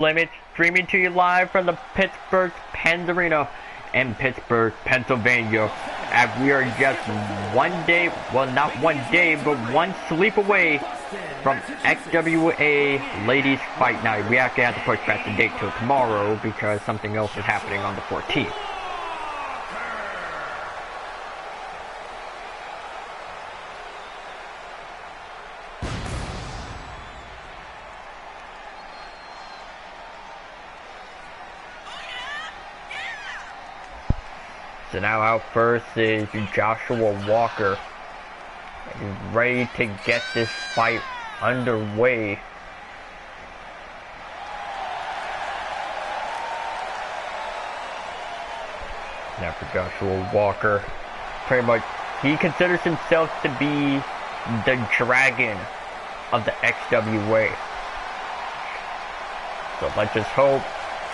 Limits, streaming to you live from the Pittsburgh Pens Arena in Pittsburgh, Pennsylvania. And we are just one day, well not one day, but one sleep away from XWA Ladies Fight Night. We actually have to push back the date till tomorrow because something else is happening on the 14th. So now out first is Joshua Walker. He's ready to get this fight underway. Now for Joshua Walker, pretty much he considers himself to be the dragon of the XWA. So let's just hope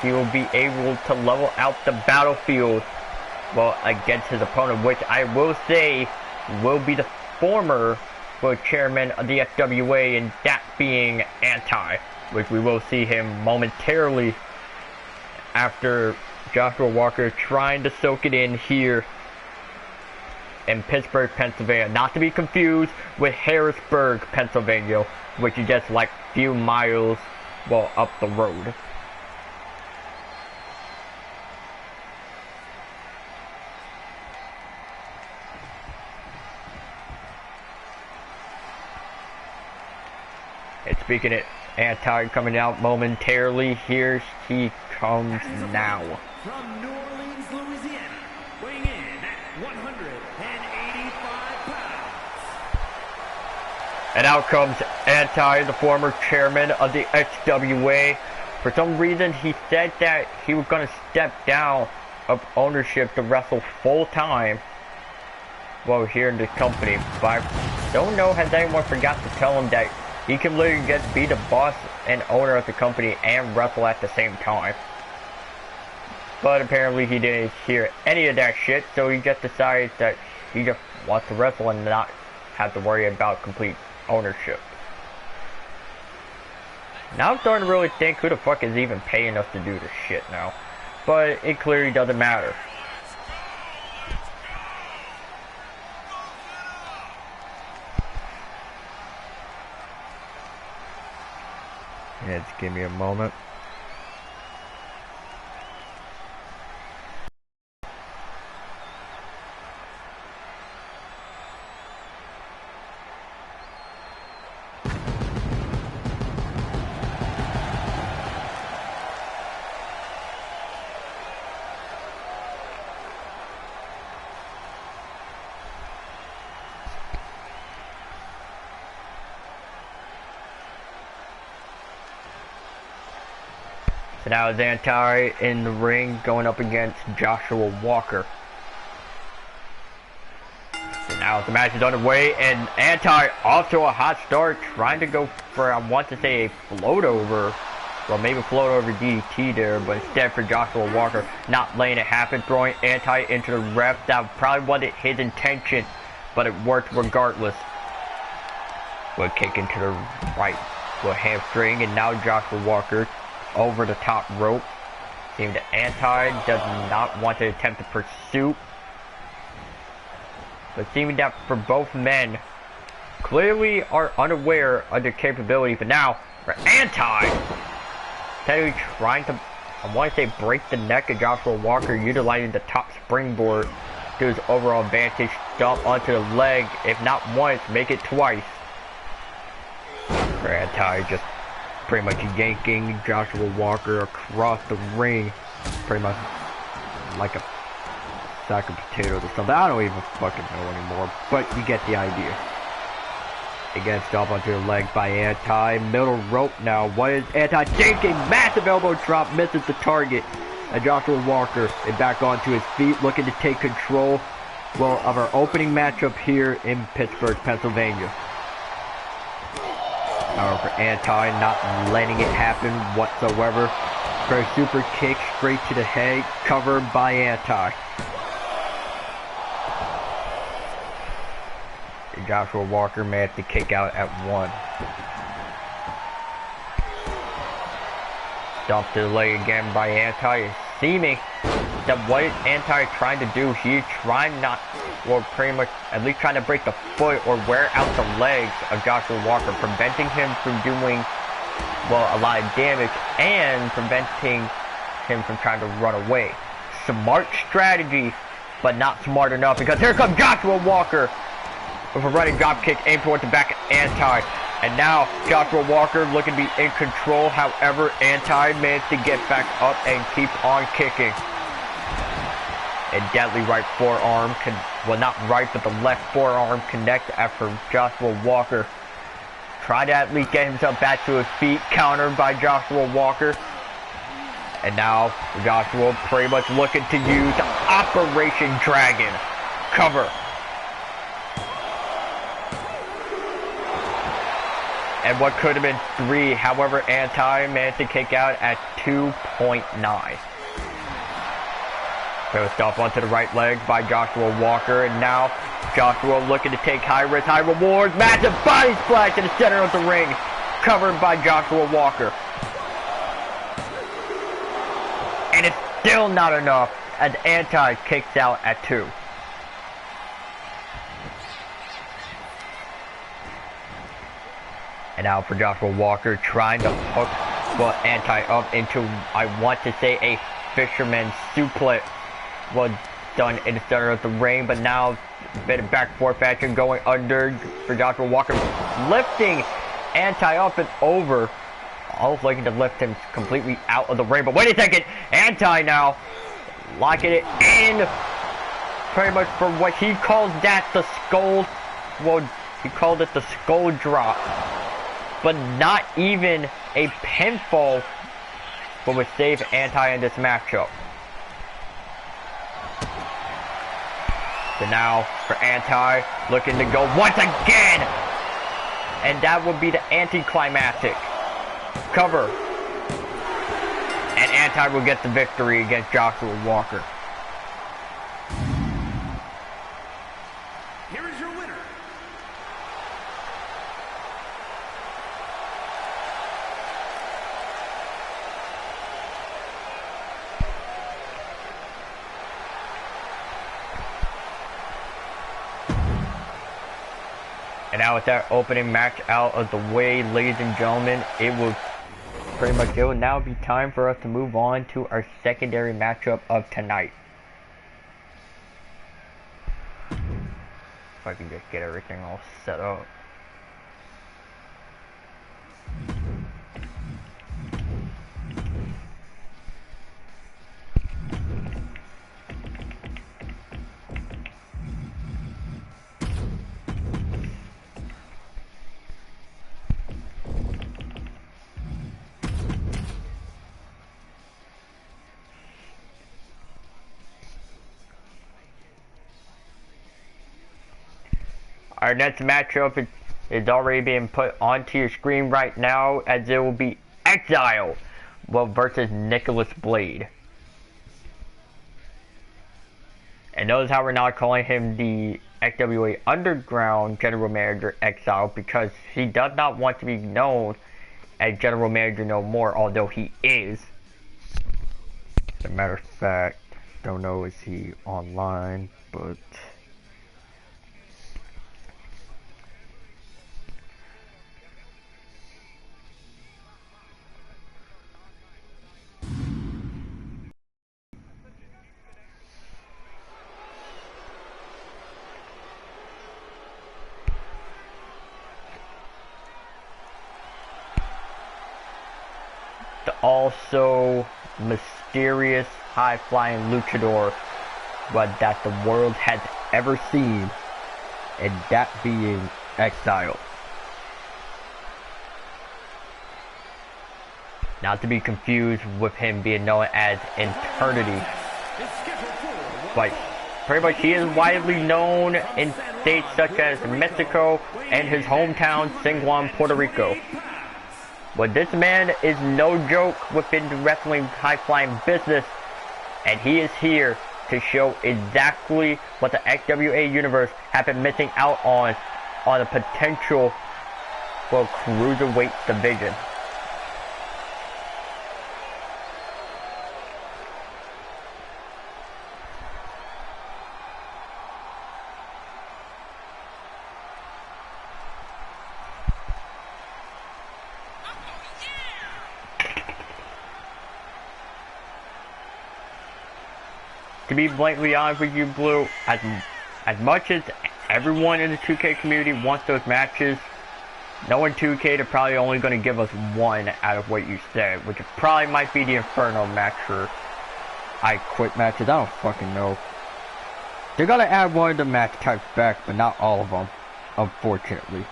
he will be able to level out the battlefield, well, against his opponent, which I will say will be the former chairman of the XWA, and that being Anti, which we will see him momentarily after Joshua Walker trying to soak it in here in Pittsburgh, Pennsylvania. Not to be confused with Harrisburg, Pennsylvania, which is just like a few miles, well, up the road. And speaking of Anti coming out momentarily, here he comes now. From New Orleans, Louisiana, weighing in at 185 pounds. And out comes Anti, the former chairman of the XWA. For some reason, he said that he was going to step down of ownership to wrestle full time, well, here in the company. But I don't know, has anyone forgot to tell him that he can literally just be the boss and owner of the company and wrestle at the same time. But apparently he didn't hear any of that shit, so he just decided that he just wants to wrestle and not have to worry about complete ownership. Now I'm starting to really think who the fuck is even paying us to do this shit now. But it clearly doesn't matter. Just give me a moment. So now it's Anti in the ring going up against Joshua Walker. So now the match is underway, and Anti off to a hot start, trying to go for, I want to say, a float over. Well, maybe float over DDT there, but instead for Joshua Walker not letting it happen, throwing Anti into the ref. That probably wasn't his intention, but it worked regardless. We'll kick into the right, well, hamstring, and now Joshua Walker over the top rope. Seems that Anti does not want to attempt the pursuit. But seeming that for both men clearly are unaware of their capability. But now for Anti, technically trying to, I want to say, break the neck of Joshua Walker, utilizing the top springboard to his overall advantage. Dump onto the leg, if not once, make it twice. For Anti just pretty much yanking Joshua Walker across the ring, pretty much like a sack of potatoes or something. I don't even fucking know anymore, but you get the idea. Again, stop onto the leg by Anti. Middle rope now. What is Anti thinking? Massive elbow drop, misses the target. And Joshua Walker is back onto his feet, looking to take control, well, of our opening matchup here in Pittsburgh, Pennsylvania. However, Anti not letting it happen whatsoever. For a super kick straight to the head, covered by Anti. Joshua Walker managed to kick out at one. Dumped to the leg again by Anti. Seeming that what Anti trying to do, he's trying not, or pretty much at least trying to break the foot or wear out the legs of Joshua Walker, preventing him from doing, well, a lot of damage and preventing him from trying to run away. Smart strategy, but not smart enough, because here comes Joshua Walker with a running drop kick aimed towards the back of Anti. And now Joshua Walker looking to be in control. However, Anti managed to get back up and keeps on kicking. A deadly right forearm, well, not right, but the left forearm connect after Joshua Walker tried to at least get himself back to his feet, countered by Joshua Walker. And now Joshua pretty much looking to use Operation Dragon. Cover. And what could have been 3, however, Anti managed to kick out at 2.9. So stop onto the right leg by Joshua Walker, and now Joshua looking to take high risk, high rewards. Massive body splash in the center of the ring, covered by Joshua Walker. And it's still not enough as Anti kicks out at 2. And now for Joshua Walker trying to hook Anti up into, I want to say, a fisherman suplex. Was done in the center of the ring, but now a bit of back forth action going under for Joshua Walker, lifting Anti up and over, almost looking to lift him completely out of the ring. But wait a second, Anti now locking it in, pretty much for what he calls that the skull. Well, he called it the skull drop, but not even a pinfall, but would save Anti in this matchup. So now for Anti, looking to go once again, and that would be the anticlimactic cover, and Anti will get the victory against Joshua Walker. Here is your winner. And now with that opening match out of the way, ladies and gentlemen, it will now be time for us to move on to our secondary matchup of tonight. If I can just get everything all set up. Our next matchup is already being put onto your screen right now, as it will be Exile versus Nicholas Blade. And notice how we're not calling him the XWA Underground General Manager Exile, because he does not want to be known as General Manager no more, although he is. As a matter of fact, don't know is he online, but the also mysterious high-flying luchador that the world has ever seen, and that being Exile. Not to be confused with him being known as Eternity, but pretty much he is widely known in states such as Mexico and his hometown, San Juan, Puerto Rico. But this man is no joke within the wrestling high-flying business, and he is here to show exactly what the XWA universe have been missing out on a potential for cruiserweight division. to be blatantly honest with you, Blue, as much as everyone in the 2K community wants those matches, knowing 2K, they're probably only going to give us one out of what you said, which probably might be the Inferno match or I Quit matches. I don't fucking know. They're going to add one of the match types back, but not all of them, unfortunately.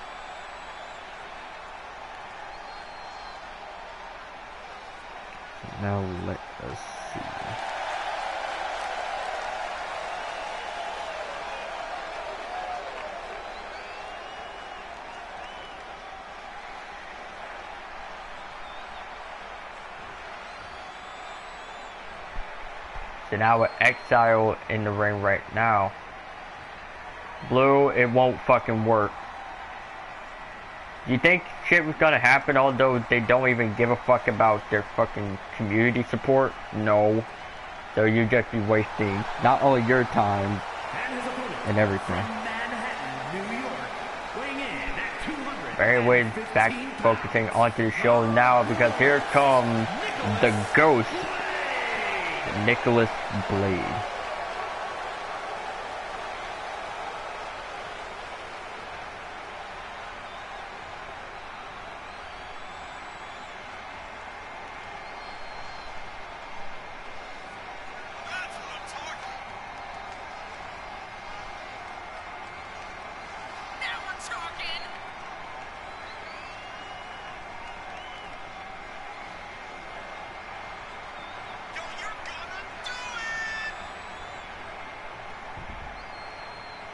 Now let us see. So now with Exile in the ring right now, Blue, it won't fucking work. You think shit was gonna happen, although they don't even give a fuck about their fucking community support? No. So you just be wasting not only your time and everything. But anyways, back focusing onto the show now, because here comes the ghost, Nicholas Blade.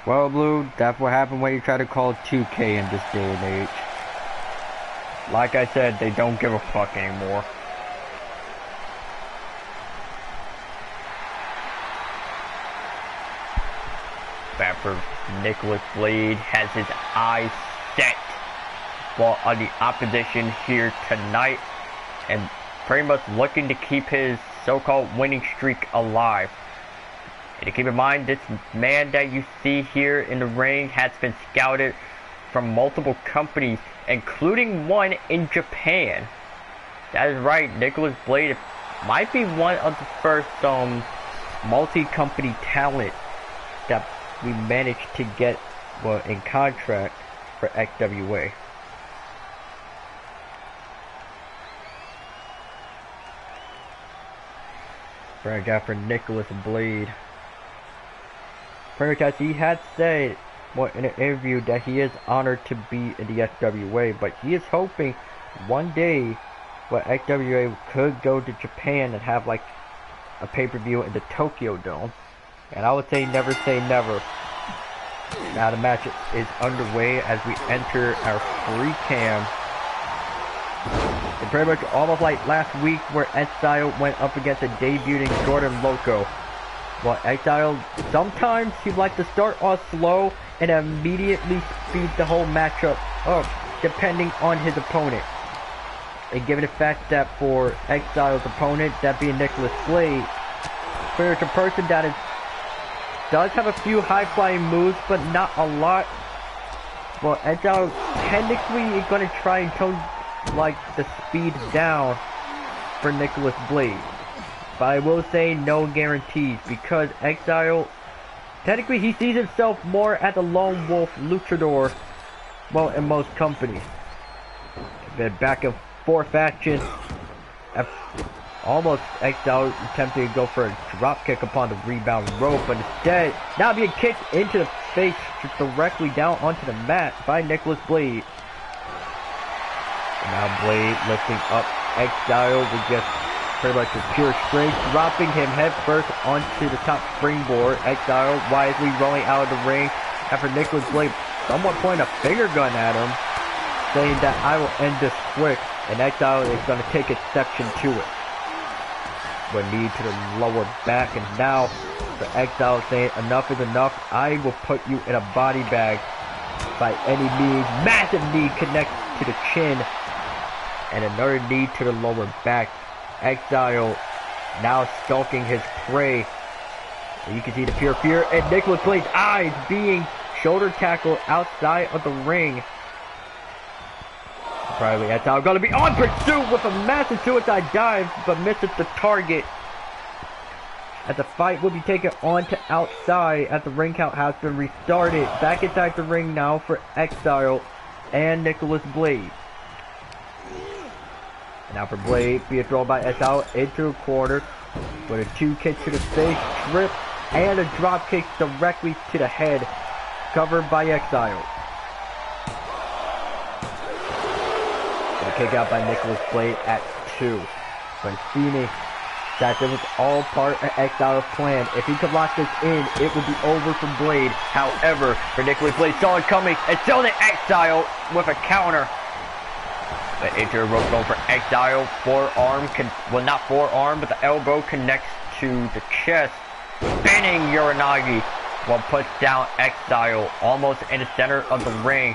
Well, Blue, that's what happened when you try to call 2K in this day and age. Like I said, they don't give a fuck anymore. Bamford Nicholas Blade has his eyes set on the opposition here tonight, and pretty much looking to keep his so-called winning streak alive. And to keep in mind, this man that you see here in the ring has been scouted from multiple companies, including one in Japan. That is right, Nicholas Blade might be one of the first multi-company talent that we managed to get in contract for XWA. Brand out for Nicholas Blade. Pretty much as he had said in an interview that he is honored to be in the XWA, but he is hoping one day XWA could go to Japan and have like a pay-per-view in the Tokyo Dome. And I would say never say never. Now the match is underway as we enter our free cam. It's pretty much almost like last week where Exile went up against a debuting Jordan Loco. Well, Exile, sometimes he likes to start off slow and immediately speed the whole matchup up, depending on his opponent. And given the fact that for Exile's opponent, that being Nicholas Blade, there's a person that does have a few high-flying moves, but not a lot. Well, Exile technically is going to try and tone like the speed down for Nicholas Blade. But I will say no guarantees, because Exile, technically he sees himself more as a lone wolf luchador, well, in most companies. Been back and forth action. Almost Exile attempting to go for a drop kick upon the rebound rope, but instead, now being kicked into the face directly down onto the mat by Nicholas Blade. And now Blade lifting up Exile with just pretty much with pure strength, dropping him headfirst onto the top springboard. Exile wisely rolling out of the ring after Nicholas Blade somewhat pointing a finger gun at him, saying that I will end this quick, and Exile is going to take exception to it. With knee to the lower back, and now the Exile saying enough is enough, I will put you in a body bag by any means. Massive knee connects to the chin, and another knee to the lower back. Exile now stalking his prey. And you can see the pure fear and Nicholas Blade's eyes being shoulder tackled outside of the ring. Probably Exile gonna be on pursuit with a massive suicide dive, but misses the target. as the fight will be taken on to outside as the ring count has been restarted. Back inside the ring now for Exile and Nicholas Blade. And now for Blade, being thrown by Exile into a corner with a 2 kick to the face, trip, and a drop kick directly to the head, covered by Exile. And a kick out by Nicholas Blade at 2. But Phoenix, that it was all part of Exile's plan. If he could lock this in, it would be over for Blade. However, for Nicholas Blade, saw it coming, and still the Exile with a counter. But into a rope goal for Exile. Forearm, well, not forearm, but the elbow connects to the chest. Spinning Uranagi while puts down Exile almost in the center of the ring.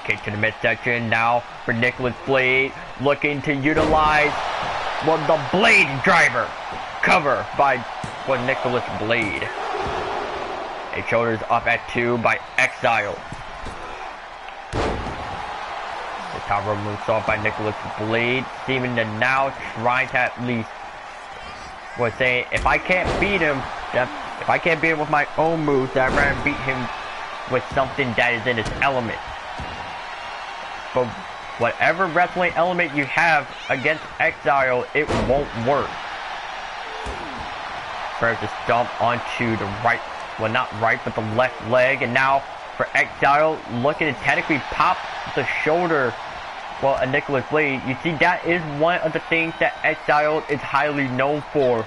Kick to the midsection now for Nicholas Blade, looking to utilize, well, the Blade driver. Cover by, well, Nicholas Blade. A shoulders up at 2 by Exile. The top rope moonsault by Nicholas Blade, seeming to now try to at least, well, say, if I can't beat him, if I can't beat him with my own moves, then I'd rather beat him with something that is in his element. But whatever wrestling element you have against Exile, it won't work. First to stomp onto the right, well, not right, but the left leg, and now for Exile, looking to technically pop the shoulder, well, a Nicholas Blade. You see, that is one of the things that Exile is highly known for,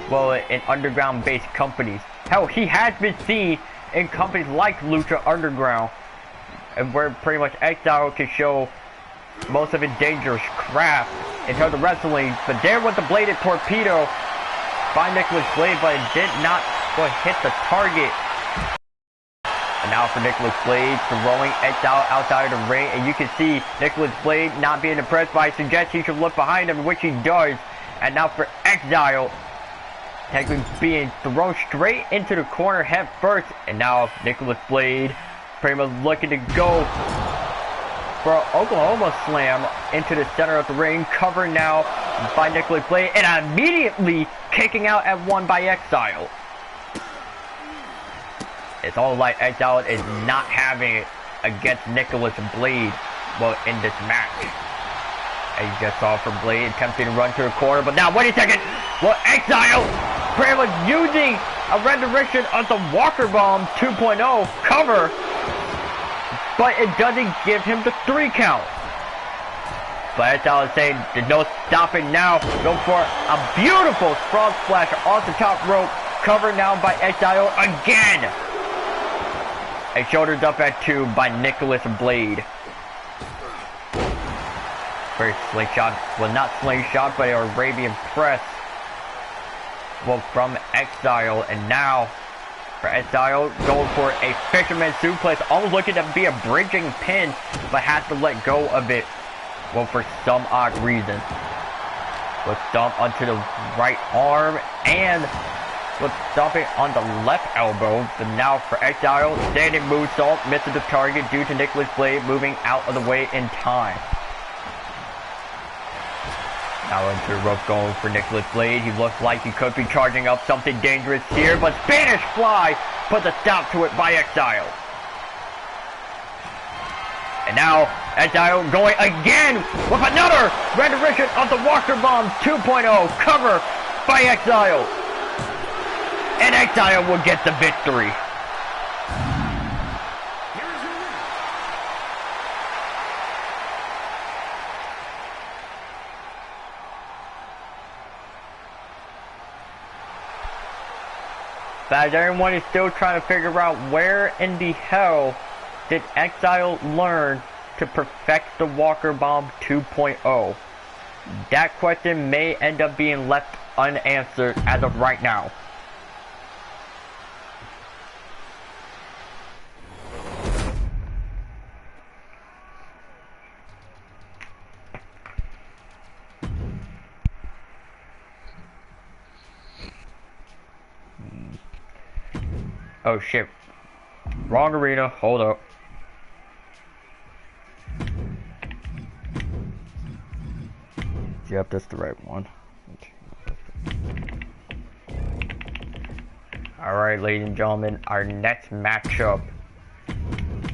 well, in underground-based companies. Hell, he has been seen in companies like Lucha Underground, and where pretty much Exile can show most of his dangerous craft in terms of wrestling. But there was the bladed torpedo by Nicholas Blade, but it did not hit the target. And now for Nicholas Blade, throwing Exile outside of the ring, and you can see Nicholas Blade not being impressed, by suggests he should look behind him, which he does. And now for Exile, technically being thrown straight into the corner head first, and now Nicholas Blade pretty much looking to go for an Oklahoma slam into the center of the ring, covered now by Nicholas Blade, and immediately kicking out at 1 by Exile. It's all like Exile is not having it against Nicholas Blade, well, in this match. And you just saw from Blade attempting to run to the corner, but now, wait a second! Well, Exile pretty much using a rendition of the Walker Bomb 2.0 cover, but it doesn't give him the 3 count. But Exile is saying there's no stopping now. Go for a beautiful frog splash off the top rope, covered now by Exile again. A shoulders up at 2 by Nicholas Blade. Very slingshot, well, not slingshot, but an Arabian press, well, from Exile. And now for Exile, going for a fisherman suplex, almost looking to be a bridging pin, but has to let go of it, well, for some odd reason. We'll stomp onto the right arm, and we'll stomp it on the left elbow. But now for Exile, standing moonsault, misses the target due to Nicholas Blade moving out of the way in time. Now into the rope going for Nicholas Blade. He looks like he could be charging up something dangerous here, but Spanish Fly puts a stop to it by Exile. And now Exile going again with another rendition of the Walker Bomb 2.0 cover by Exile. And Exile will get the victory. As everyone is still trying to figure out where in the hell did Exile learn to perfect the Walker Bomb 2.0. That question may end up being left unanswered as of right now. Oh shit. Wrong arena. Hold up. Yep, that's the right one. Alright, ladies and gentlemen, our next matchup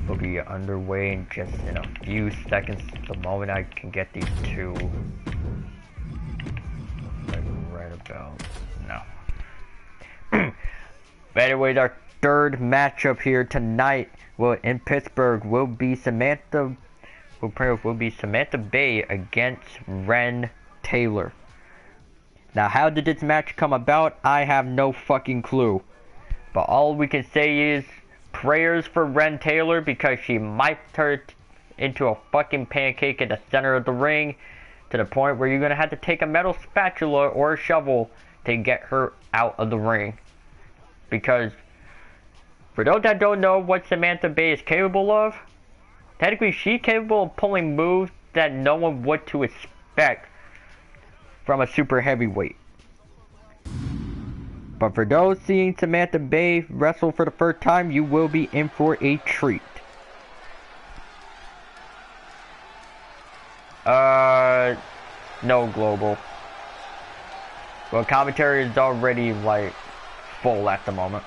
will be underway in just in a few seconds. The moment I can get these two. Like right about now. But anyways, our third matchup here tonight in Pittsburgh will be Samantha Bay against Ren Taylor. Now, how did this match come about? I have no fucking clue. But all we can say is prayers for Ren Taylor, because she might turn into a fucking pancake in the center of the ring to the point where you're going to have to take a metal spatula or a shovel to get her out of the ring. Because for those that don't know what Samantha Bay is capable of, technically she's capable of pulling moves that no one would to expect from a super heavyweight. But for those seeing Samantha Bay wrestle for the first time, you will be in for a treat. No global. Well, commentary is already like full at the moment.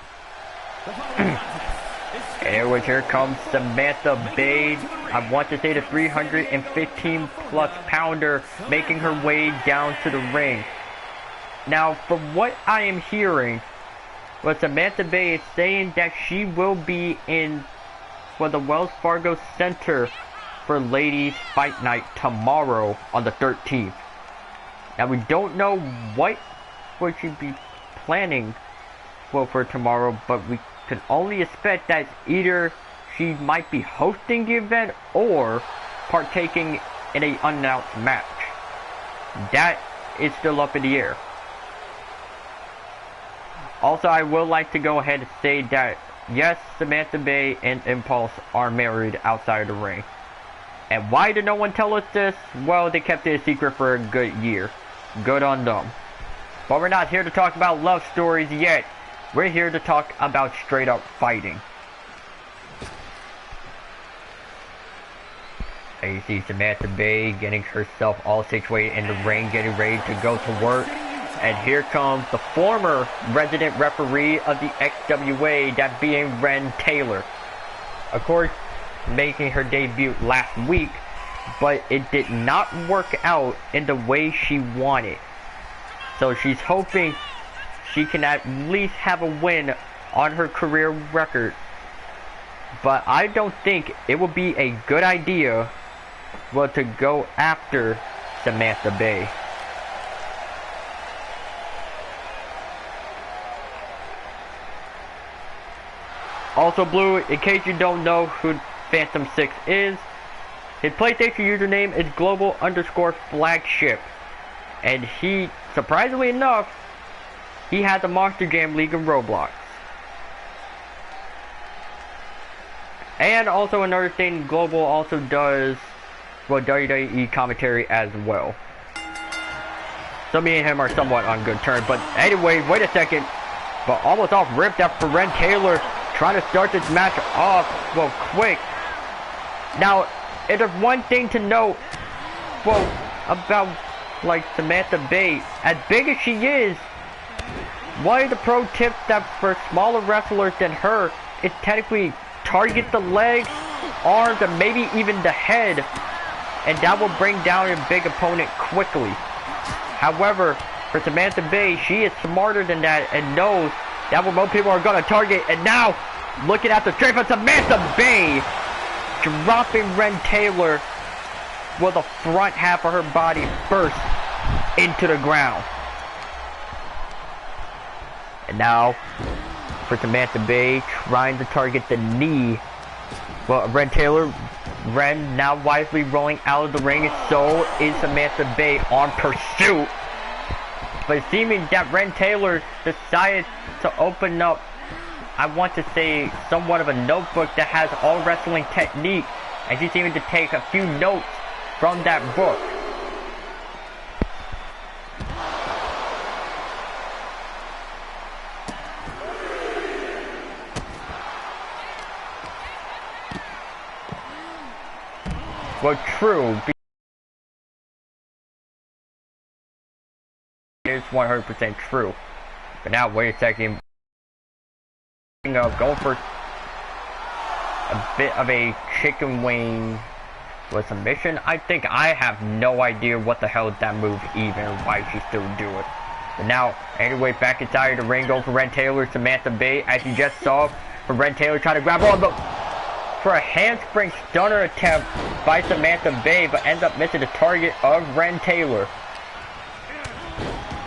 Anyways, here comes Samantha Bay. I want to say the 315 plus pounder making her way down to the ring. Now, from what I am hearing, Samantha Bay is saying that she will be in the Wells Fargo Center for Ladies Fight Night tomorrow on the 13th. Now, we don't know what would she be planning for tomorrow, but we can only expect that either she might be hosting the event or partaking in an unannounced match. That is still up in the air. Also, I would like to go ahead and say that, yes, Samantha Bay and Impulse are married outside of the ring. And why did no one tell us this? Well, they kept it a secret for a good year. Good on them. But we're not here to talk about love stories yet. We're here to talk about straight up fighting. And you see Samantha Bay getting herself all situated in the ring, getting ready to go to work. And here comes the former resident referee of the XWA, that being Ren Taylor. Of course, making her debut last week, but it did not work out in the way she wanted. So she's hoping she can at least have a win on her career record. But I don't think it would be a good idea to go after Samantha Bay. Also, Blue, in case you don't know who Phantom 6 is, his PlayStation username is global_flagship. And he, surprisingly enough, he has a Monster Jam League in Roblox. And also another thing, Global also does WWE commentary as well. So me and him are somewhat on good terms. But anyway, wait a second. But almost off ripped after Ren Taylor trying to start this match off quick. Now, if there's one thing to note about Samantha Bay, as big as she is, one of the pro tips that for smaller wrestlers than her is technically target the legs, arms, and maybe even the head, and that will bring down a big opponent quickly. However, for Samantha Bay, she is smarter than that and knows that what most people are going to target. And now, looking at the straight from Samantha Bay, dropping Ren Taylor with the front half of her body first into the ground. And now, for Samantha Bay, trying to target the knee. Ren Taylor, now wisely rolling out of the ring, and so is Samantha Bay on pursuit. But seeming that Ren Taylor decided to open up, I want to say, somewhat of a notebook that has all wrestling technique, and she's even to take a few notes from that book. Well, true. It's 100% true. But now, wait a second. going for a bit of a chicken wing with submission. I think I have no idea what the hell is that move even, why she still do it. But now, anyway, back inside the ring, going for Ren Taylor, Samantha Bay, as you just saw, for Ren Taylor trying to grab on, but for a handspring stunner attempt by Samantha Bay, but ends up missing the target of Ren Taylor.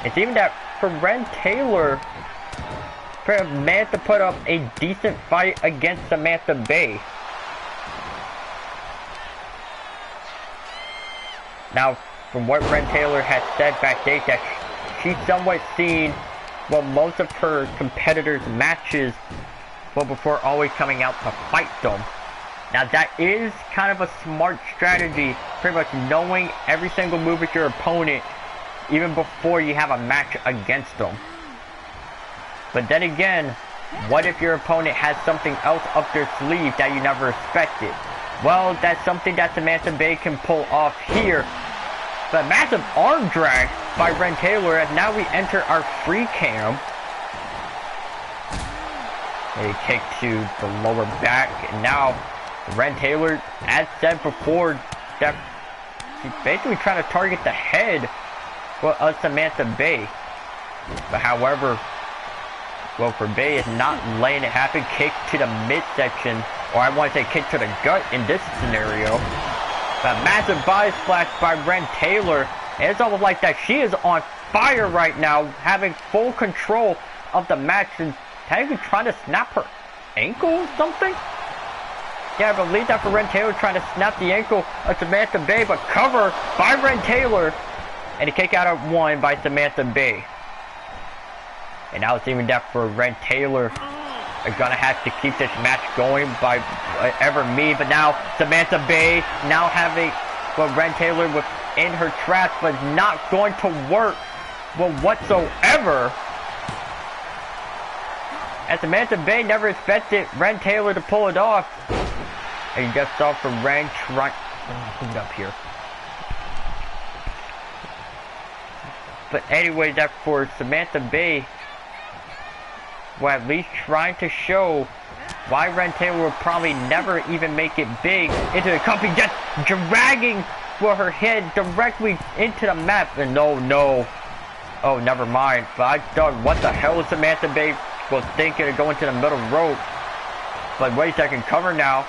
It's even that for Ren Taylor, for a man to put up a decent fight against Samantha Bay. Now, from what Ren Taylor has said backstage, that she's somewhat seen, well, most of her competitors' matches, well, before always coming out to fight them. Now, that is kind of a smart strategy, pretty much knowing every single move of your opponent, even before you have a match against them. But then again, what if your opponent has something else up their sleeve that you never expected? Well, that's something that Samantha Bay can pull off here. But massive arm drag by Ren Taylor as now we enter our free cam. A kick to the lower back, and now Ren Taylor, as said before, that she's basically trying to target the head of Samantha Bay. But however, well, for Bay is not letting it happen. Kick to the midsection, or I want to say kick to the gut in this scenario. But massive body splash by Ren Taylor. And it's almost like that she is on fire right now, having full control of the match and technically trying to snap her ankle or something? Yeah, I believe that for Ren Taylor, trying to snap the ankle of Samantha Bay, but cover by Ren Taylor. And a kick out of one by Samantha Bay. And now it's even that for Ren Taylor, are gonna have to keep this match going by whatever means. But now Samantha Bay now having Ren Taylor within her trap, but not going to work whatsoever. And Samantha Bay never expected Ren Taylor to pull it off. And you just saw from Ren trying to up here. But anyway, that for Samantha Bay, well, at least trying to show why Ren Taylor will probably never even make it big into the company, just dragging for her head directly into the mat. And no. Oh, never mind. But I thought, what the hell is Samantha Bay was thinking of going to the middle rope? But wait a second, cover now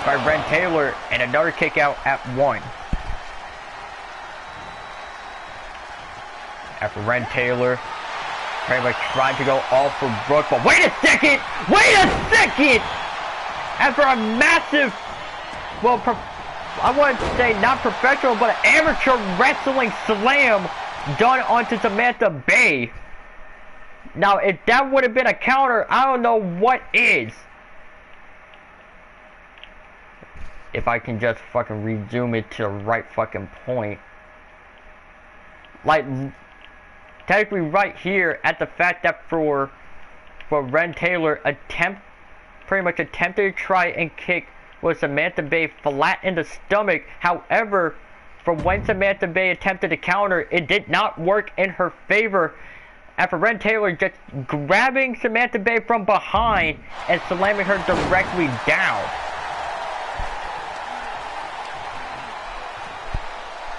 by Ren Taylor, and another kick out at one. After Ren Taylor very much trying to go all for Brooke, but wait a second! After a massive, well, I want to say not professional, but an amateur wrestling slam done onto Samantha Bay. Now, if that would have been a counter, I don't know what is. If I can just fucking resume it to the right fucking point. Like, technically right here at the fact that for Ren Taylor pretty much attempted to try and kick Samantha Bay flat in the stomach. However, from when Samantha Bay attempted to counter, it did not work in her favor. After Ren Taylor just grabbing Samantha Bay from behind and slamming her directly down.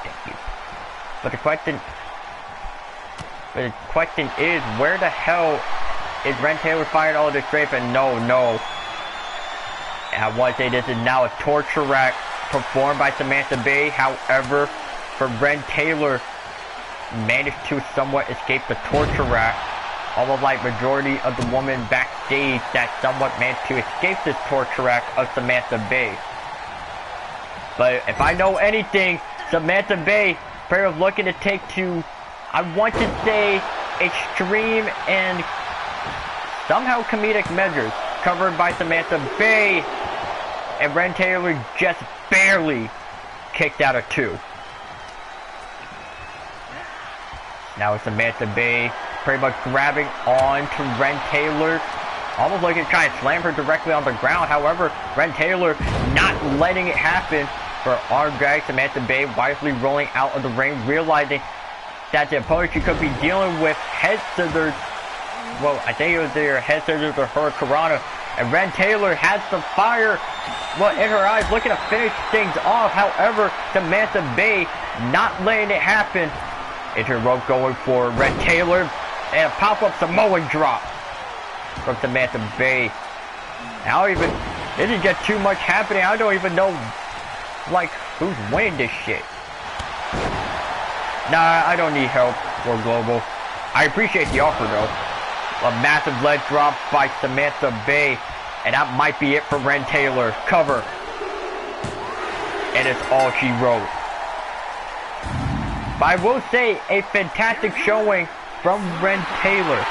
Thank you. But the question is, where the hell is Ren Taylor firing all this straight? And no. And I want to say this is now a torture rack performed by Samantha Bay. However, for Ren Taylor, managed to somewhat escape the torture rack. Almost like majority of the women backstage that somewhat managed to escape this torture rack of Samantha Bay. But if I know anything, Samantha Bay pretty much looking to take to, I want to say, extreme and somehow comedic measures. Covered by Samantha Bay, and Ren Taylor just barely kicked out of two. Now it's Samantha Bay pretty much grabbing on to Ren Taylor, almost looking to try and slam her directly on the ground. However, Ren Taylor not letting it happen. For arm drag, Samantha Bay wisely rolling out of the ring, realizing that the opponent she could be dealing with head scissors well, I think it was either head scissors or hurricanrana. And Ren Taylor has the fire, well, in her eyes, looking to finish things off. However, Samantha Bay not letting it happen. Into rope going for Ren Taylor. And a pop-up Samoan drop from Samantha Bay. I don't even, this is just too much happening. I don't even know, like, who's winning this shit. Nah, I don't need help for Global. I appreciate the offer though. A massive leg drop by Samantha Bay. And that might be it for Ren Taylor. Cover. And it's all she wrote. But I will say a fantastic showing from Ren Taylor.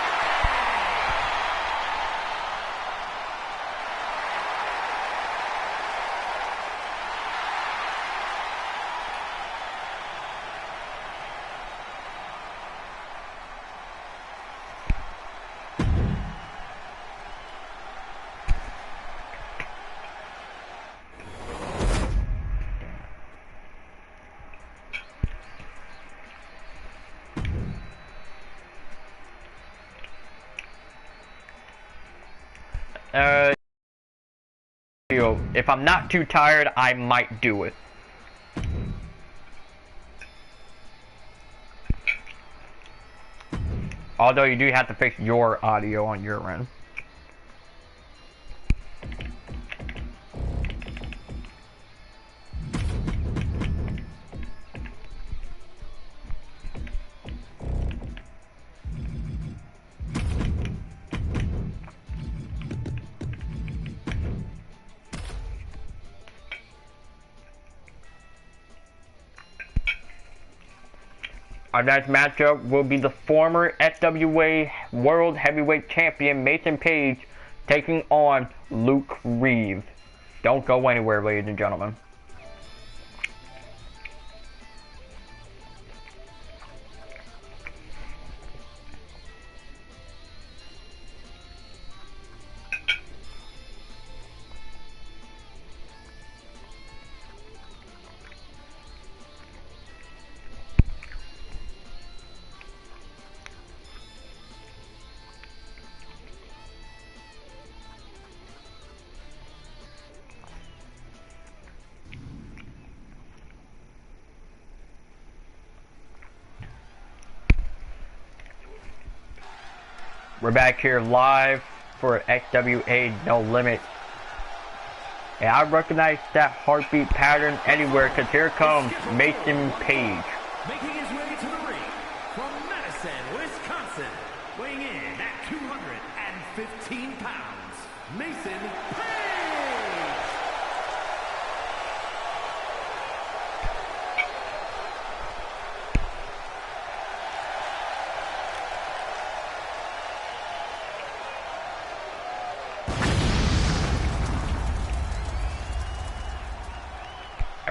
If I'm not too tired, I might do it. Although you do have to fix your audio on your end. Our next matchup will be the former XWA World Heavyweight Champion Mason Page taking on Luke Reeves. Don't go anywhere, ladies and gentlemen. We're back here live for XWA No Limits. And I recognize that heartbeat pattern anywhere because here comes Mason Page. Making his way to the ring from Madison, Wisconsin, weighing in at 215 pounds, Mason Page!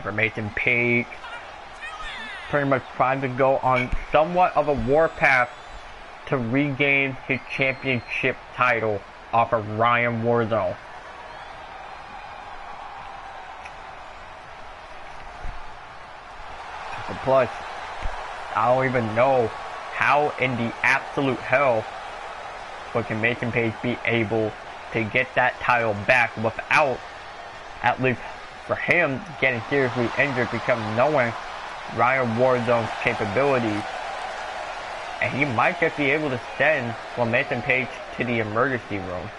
For Mason Page, pretty much trying to go on somewhat of a warpath to regain his championship title off of Ryan Warzone. Plus, I don't even know how in the absolute hell can Mason Page be able to get that title back without, at least for him, getting seriously injured because knowing Ryan Warzone's capabilities. And he might just be able to send Mason Page to the emergency room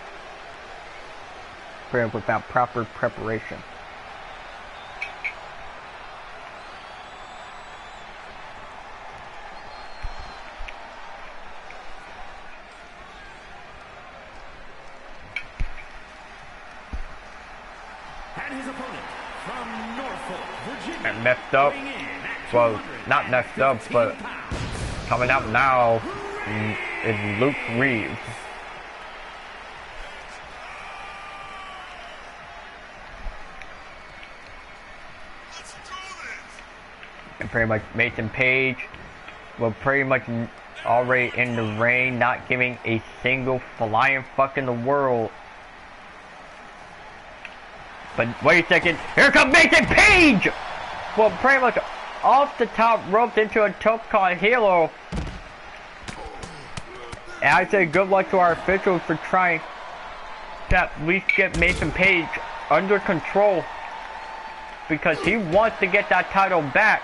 without proper preparation. And his opponent from Norfolk, Virginia, and messed up. Well, not messed up, but coming out now is Luke Reeves. And pretty much Mason Page will pretty much already in the ring, not giving a single flying fuck in the world. But wait a second, here comes Mason Page! Well, pretty much off the top ropes into a top con halo. And I say good luck to our officials for trying to at least get Mason Page under control, because he wants to get that title back.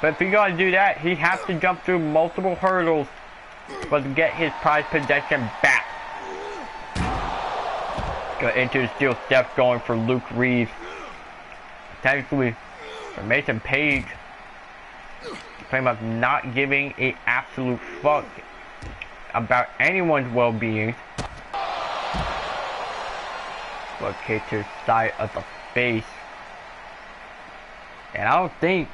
But if he's gonna do that, he has to jump through multiple hurdles to get his prized possession back. Go into the steel steps, going for Luke Reeves. Technically, for Mason Page, pretty much not giving an absolute fuck about anyone's well-being. But kick to the side of the face. And I don't think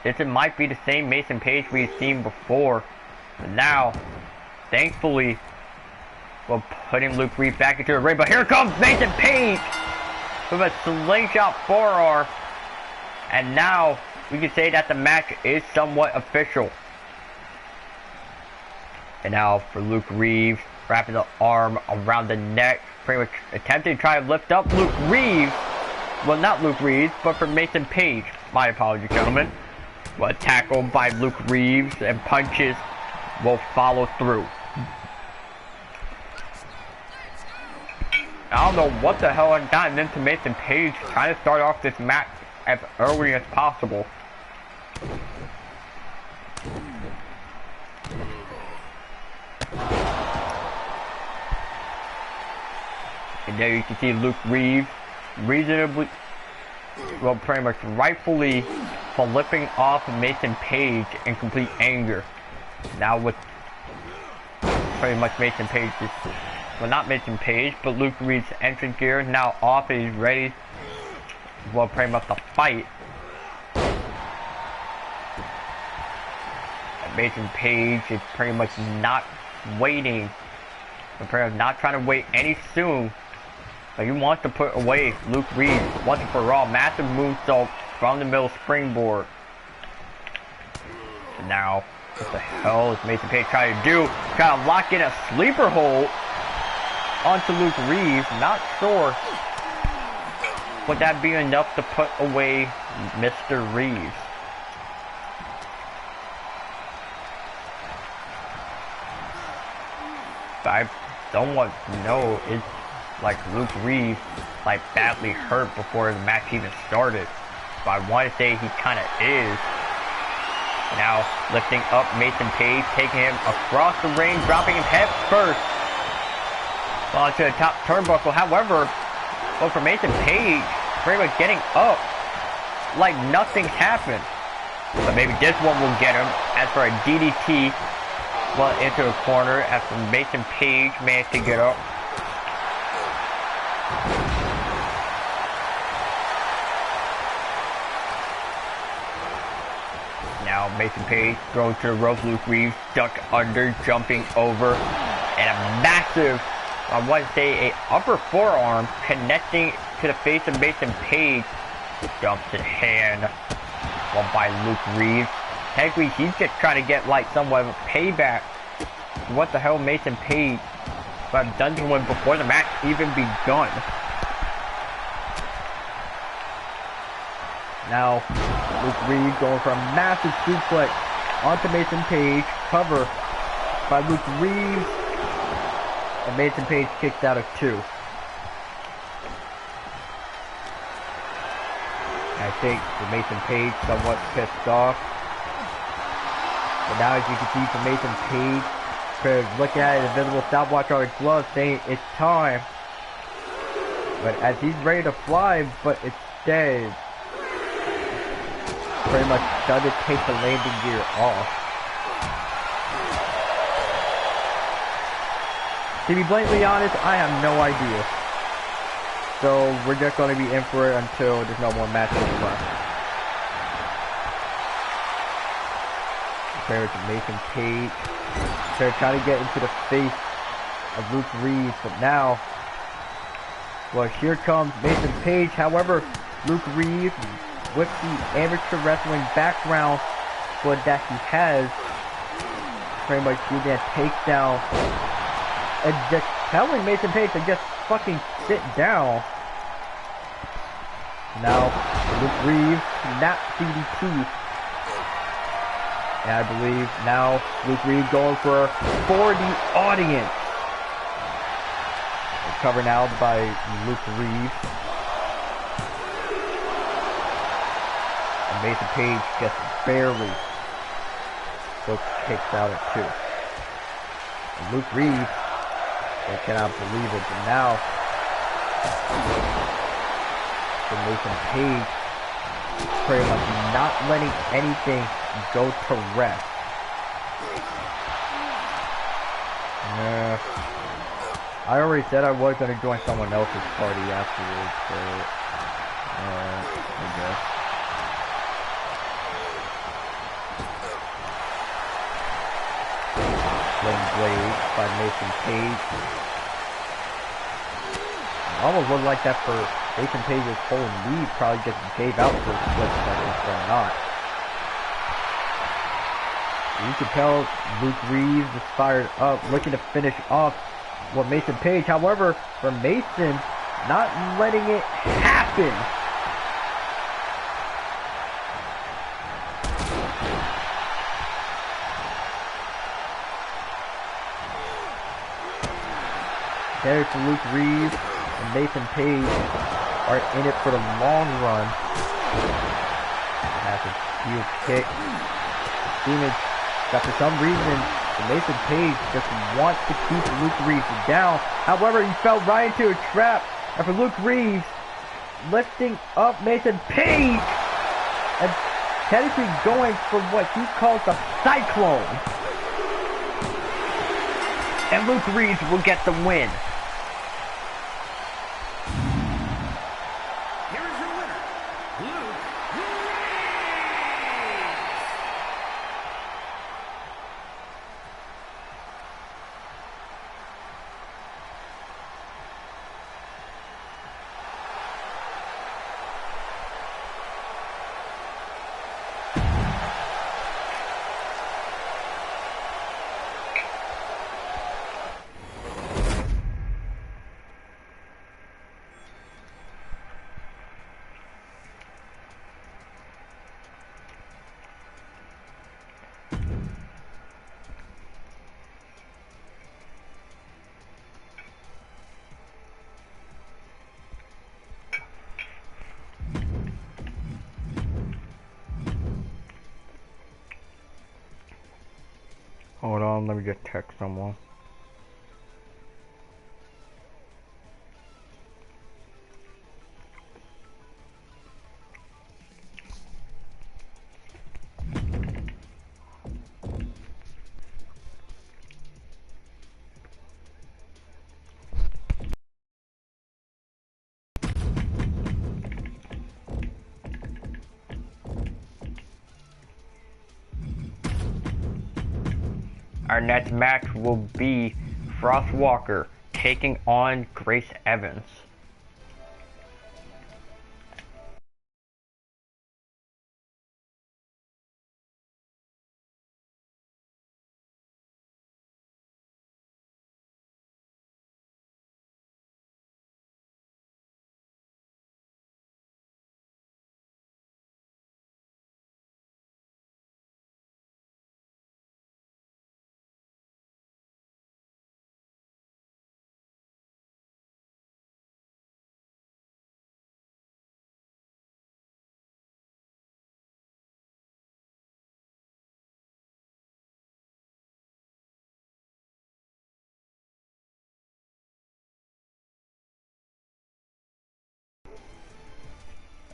this might be the same Mason Page we've seen before. But now, thankfully, we're putting Luke Reeves back into the ring. But here comes Mason Page with a slingshot forearm. And now, we can say that the match is somewhat official. And now for Luke Reeves, wrapping the arm around the neck, pretty much attempting to try to lift up Luke Reeves. Well, not Luke Reeves, but for Mason Page. My apologies, gentlemen. Well, tackled by Luke Reeves, and punches will follow through. I don't know what the hell had gotten into Mason Page trying to start off this match as early as possible. And there you can see Luke Reeves reasonably, well, pretty much rightfully flipping off Mason Page in complete anger. Now with pretty much Mason Page, well, not Mason Page, but Luke Reeves' entrance gear now off, and he's ready, well, pretty much to fight. And Mason Page is pretty much not waiting, pretty much not trying to wait any soon. But he wants to put away Luke Reeves once and for all. Massive moonsault from the middle springboard. And now, what the hell is Mason Page trying to do? Trying to lock in a sleeper hold onto Luke Reeves. Not sure. Would that be enough to put away Mr. Reeves? But I don't want to know is like Luke Reeves like badly hurt before the match even started. But I want to say he kind of is. Now lifting up Mason Page, taking him across the ring, dropping him head first onto the top turnbuckle. However, well, for Mason Page, pretty much getting up like nothing happened. But maybe this one will get him. As for a DDT, well, into the corner after Mason Page managed to get up. Now Mason Page throws to the rope. Luke Reeves ducked under, jumping over, and a massive, I want to say, a upper forearm connecting to the face of Mason Page. Jump to the hand, one by Luke Reeves. Technically, he's just trying to get like somewhat of a payback. What the hell, Mason Page? But I've done to him before the match even begun. Now, Luke Reeves going for a massive suplex onto Mason Page. Cover by Luke Reeves. And Mason Page kicks out of 2. I think for Mason Page somewhat pissed off. But now as you can see from Mason Page, looking at his invisible stopwatch on his glove, saying it's time. But as he's ready to fly, but instead pretty much started to take the landing gear off. To be blatantly honest, I have no idea. So we're just going to be in for it until there's no more matches left. There's Mason Page. They're trying to get into the face of Luke Reeves, but now, well, here comes Mason Page. However, Luke Reeves, with the amateur wrestling background that he has, pretty much getting a takedown and just telling Mason Page to just fucking sit down. Now, Luke Reeves, not DDT. And I believe now Luke Reed going for the audience. Cover now by Luke Reed. And Mason Page just barely kicks out at 2. And Luke Reed, they cannot believe it, but now for Mason Page, pretty much not letting anything go to rest. I already said I was going to join someone else's party afterwards, so I guess. Flame Blade by Mason Page. Almost looked like that for Mason Page's whole lead probably just gave out for a split second, but not. You can tell Luke Reeves is fired up, looking to finish off what Mason Page. However, for Mason, not letting it happen. There for Luke Reeves and Mason Page are in it for the long run. That's a heel kick. Demon that for some reason Mason Page just wants to keep Luke Reeves down. However, he fell right into a trap. And for Luke Reeves, lifting up Mason Page and technically going for what he calls the Cyclone. And Luke Reeves will get the win. Hold on, let me just text someone. Our next match will be Frost Walker taking on Grace Evans.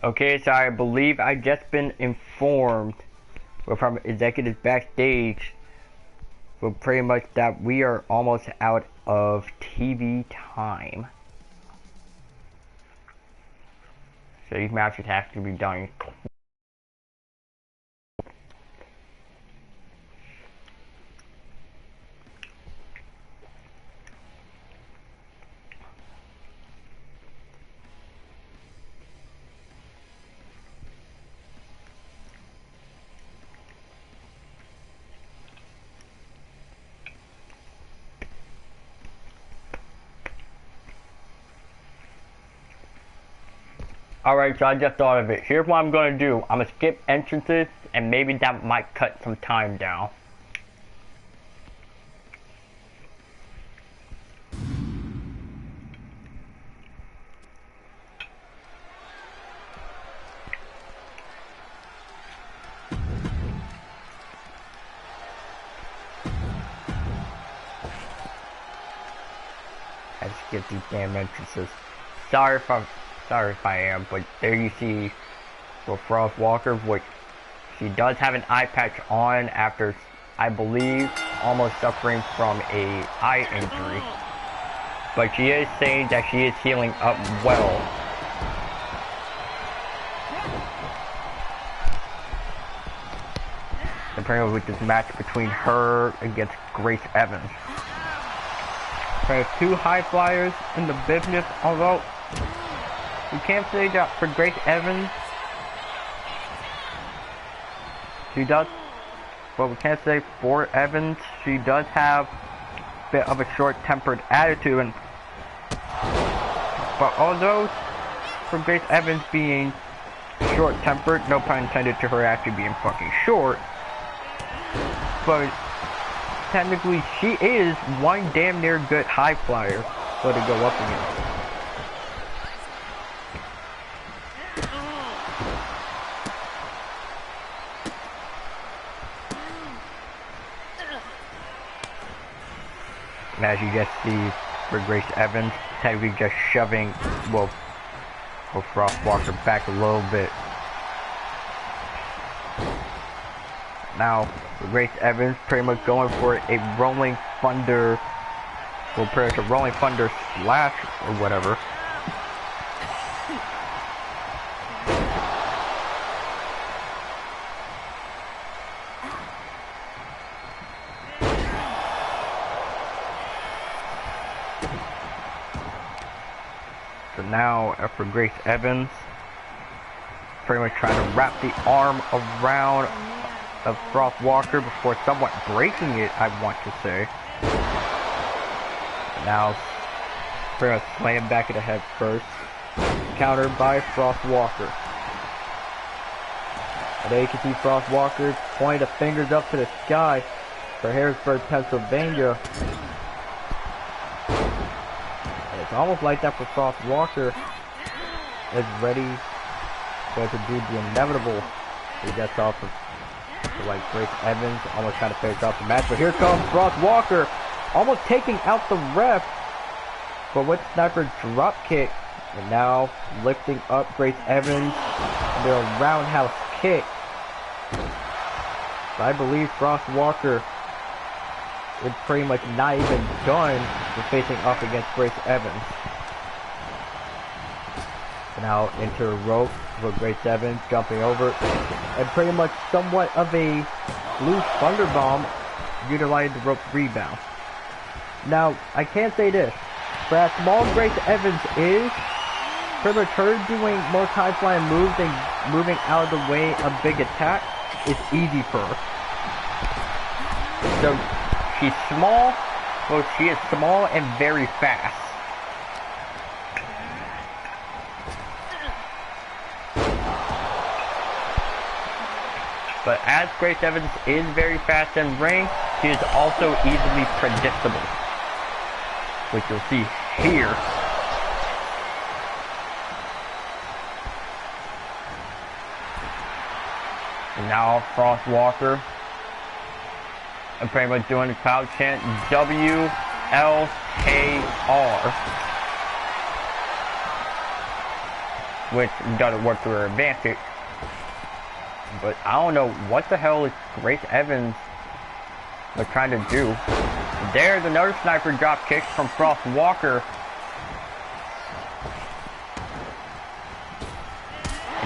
Okay, so I believe I just been informed from executives backstage for pretty much that we are almost out of TV time. So these matches have to be done. Alright, so I just thought of it. Here's what I'm gonna do. I'm gonna skip entrances, and maybe that might cut some time down. I skip these damn entrances. Sorry if I am, but there you see for Frost Walker, which she does have an eye patch on after, I believe, almost suffering from a eye injury. But she is saying that she is healing up well. Apparently with this match between her against Grace Evans. There's two high flyers in the business, although we can't say that for Grace Evans. She does, but we can't say for Evans. She does have a bit of a short-tempered attitude, but although for Grace Evans being short-tempered, no pun intended to her actually being fucking short, but technically she is one damn near good high flyer for to go up against. And as you just see for Grace Evans, technically just shoving, well, Frost Walker back a little bit. Now, for Grace Evans, pretty much going for a Rolling Thunder, well, pretty much a Rolling Thunder slash or whatever. So now, for Grace Evans, pretty much trying to wrap the arm around of Frost Walker before somewhat breaking it, I want to say. Now, pretty much slam back of the head first, countered by Frost Walker. And there you can see Frost Walker pointing the fingers up to the sky for Harrisburg, Pennsylvania. And it's almost like that for Frost Walker is ready to do the inevitable. He gets off of like Grace Evans, almost kind of finish off the match, but here comes Frost Walker, almost taking out the ref, but with sniper drop kick, and now lifting up Grace Evans, and their roundhouse kick. So I believe Frost Walker is pretty much not even done with facing off against Grace Evans. Now into a rope for Grace Evans, jumping over, and pretty much somewhat of a loose thunder bomb, utilizing the rope rebound. Now, I can't say this, for as small Grace Evans is, pretty much her doing most high-flying moves and moving out of the way of big attacks is easy for her. So, she's small, well, she is small and very fast. But as Grace Evans is very fast in ring, she is also easily predictable, which you'll see here. And now Frost Walker, and pretty much doing the crowd chant WLKR, which doesn't work to her advantage. But I don't know what the hell is Grace Evans trying to do. There's another sniper drop kick from Frost Walker.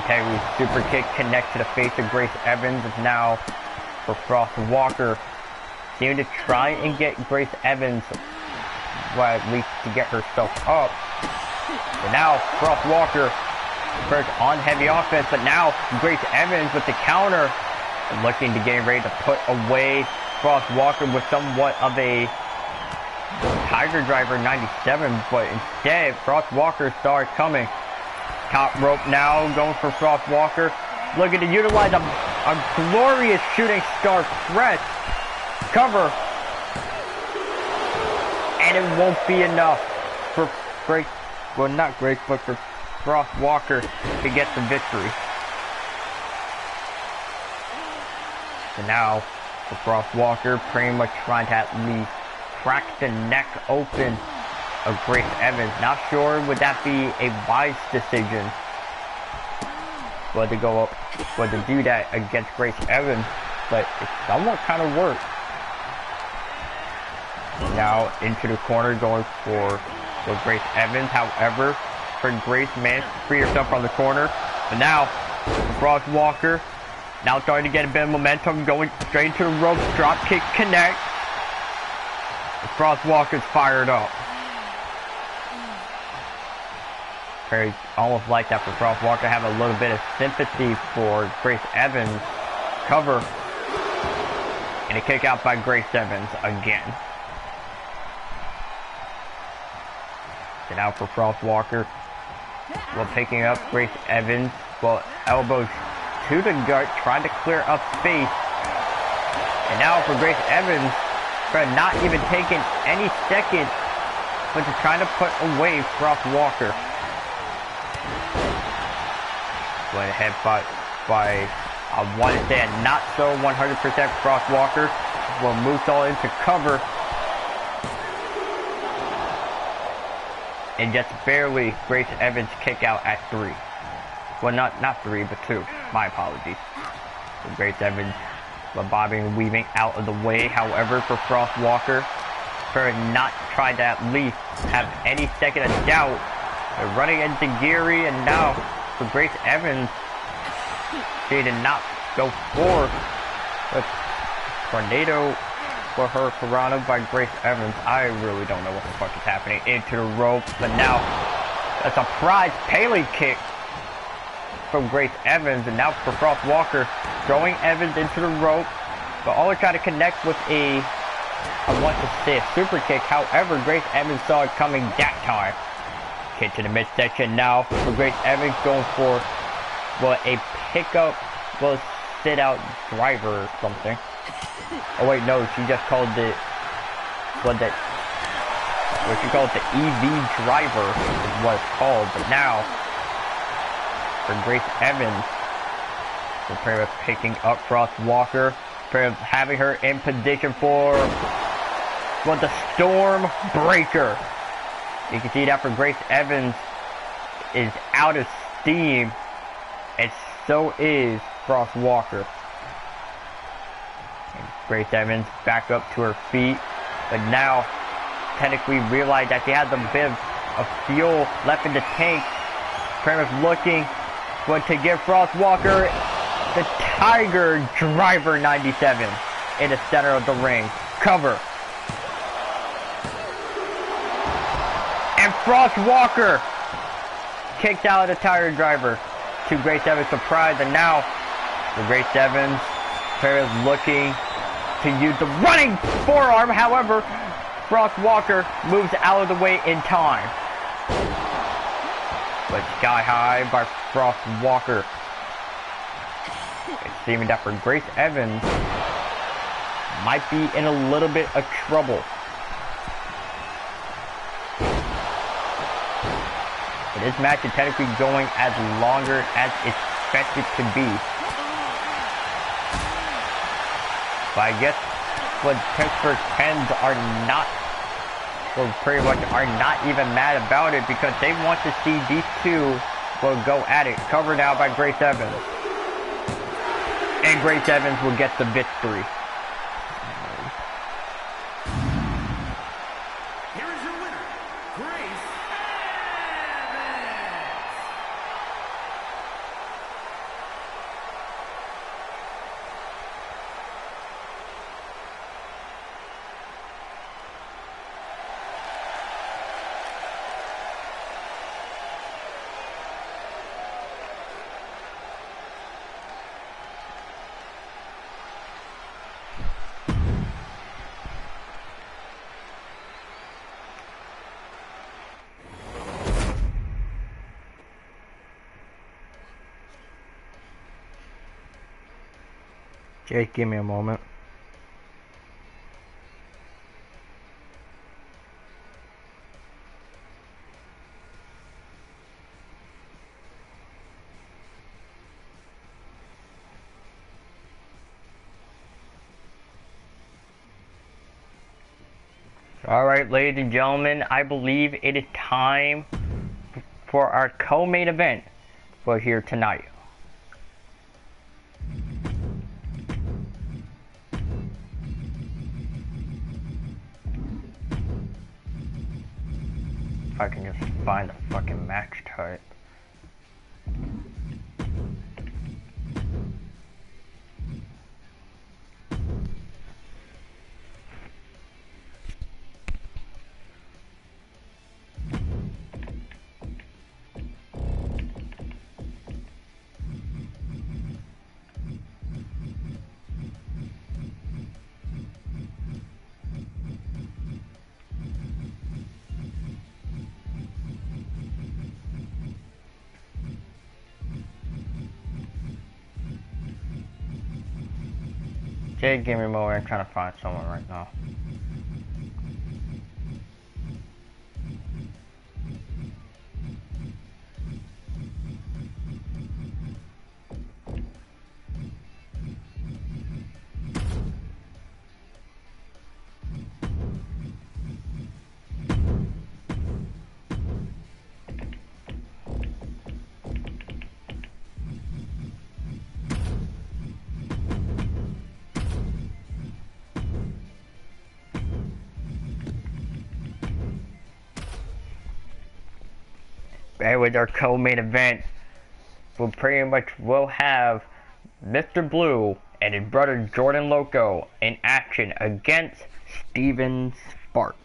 Okay, super kick connects to the face of Grace Evans. And now for Frost Walker, seeming to try and get Grace Evans, well, at least to get herself up. But now Frost Walker first on heavy offense, but now Grace Evans with the counter, looking to get ready to put away Frost Walker with somewhat of a Tiger Driver 97, but instead Frost Walker starts coming. Top rope now, going for Frost Walker. Looking to utilize a glorious shooting star press. Cover. And it won't be enough for Grace, well not Grace, but for Frost Walker to get the victory. So now, for Frost Walker, pretty much trying to at least crack the neck open of Grace Evans. Not sure would that be a wise decision, but to go up, but to do that against Grace Evans, but it somewhat kind of worked. Now into the corner, going for Grace Evans. However, for Grace managed to free herself from the corner, but now Frost Walker now starting to get a bit of momentum, going straight into the ropes. Drop kick connect. Frost Walker's fired up. Very almost like that for Frost Walker. Have a little bit of sympathy for Grace Evans. Cover. And a kick out by Grace Evans again. So now for Frost Walker. Well, picking up Grace Evans. Well, elbows to the gut, trying to clear up space. And now for Grace Evans, for not even taking any seconds, but just trying to put away Frost Walker. Went ahead by I want to say a not so 100% Frost Walker. Well, moves all into cover. And just barely Grace Evans kick out at 3. Well, not 3, but 2. My apologies. So Grace Evans, but bobbing and weaving out of the way. However, for Frost Walker, for not trying to at least have any second of doubt, they're running into Geary, and now for Grace Evans, she did not go for the tornado for her Piranha by Grace Evans. I really don't know what the fuck is happening. Into the rope, but now a surprise Pele kick from Grace Evans, and now for Frost Walker, throwing Evans into the rope, but always trying to connect with I want to say a super kick. However, Grace Evans saw it coming that time. Kick to the midsection now for Grace Evans, going for, well, a pickup, well, sit out driver or something. Oh wait, no, she just called it, she called it the EV driver is what it's called. But now for Grace Evans, we're pretty much picking up Frost Walker, pretty much having her in position for, well, the Storm Breaker. You can see that for Grace Evans is out of steam, and so is Frost Walker. And Grace Evans back up to her feet, but now technically realized that she has a bit of fuel left in the tank. Pretty much looking to give Frost Walker the Tiger Driver 97 in the center of the ring. Cover. And Frost Walker kicked out of the Tiger Driver to Grace Evans' surprise, and now for Grace Evans, Perez looking to use the running forearm. However, Frost Walker moves out of the way in time. But sky high by Frost Walker. It's seeming that for Grace Evans might be in a little bit of trouble. But this match is technically going as longer as expected to be. But I guess what Pittsburgh Pens are not, or pretty much are not even mad about it, because they want to see these two will go at it. Covered now by Grace Evans. And Grace Evans will get the victory. Here is your winner, Grace Evans. Jake, give me a moment. Alright, ladies and gentlemen, I believe it is time for our co-main event for here tonight. If I can just find the fucking match type. Jade, give me a moment. I'm trying to find someone right now. And with our co-main event, we'll pretty much have Mr. Blue and his brother Jordan Loco in action against Steven Sparks.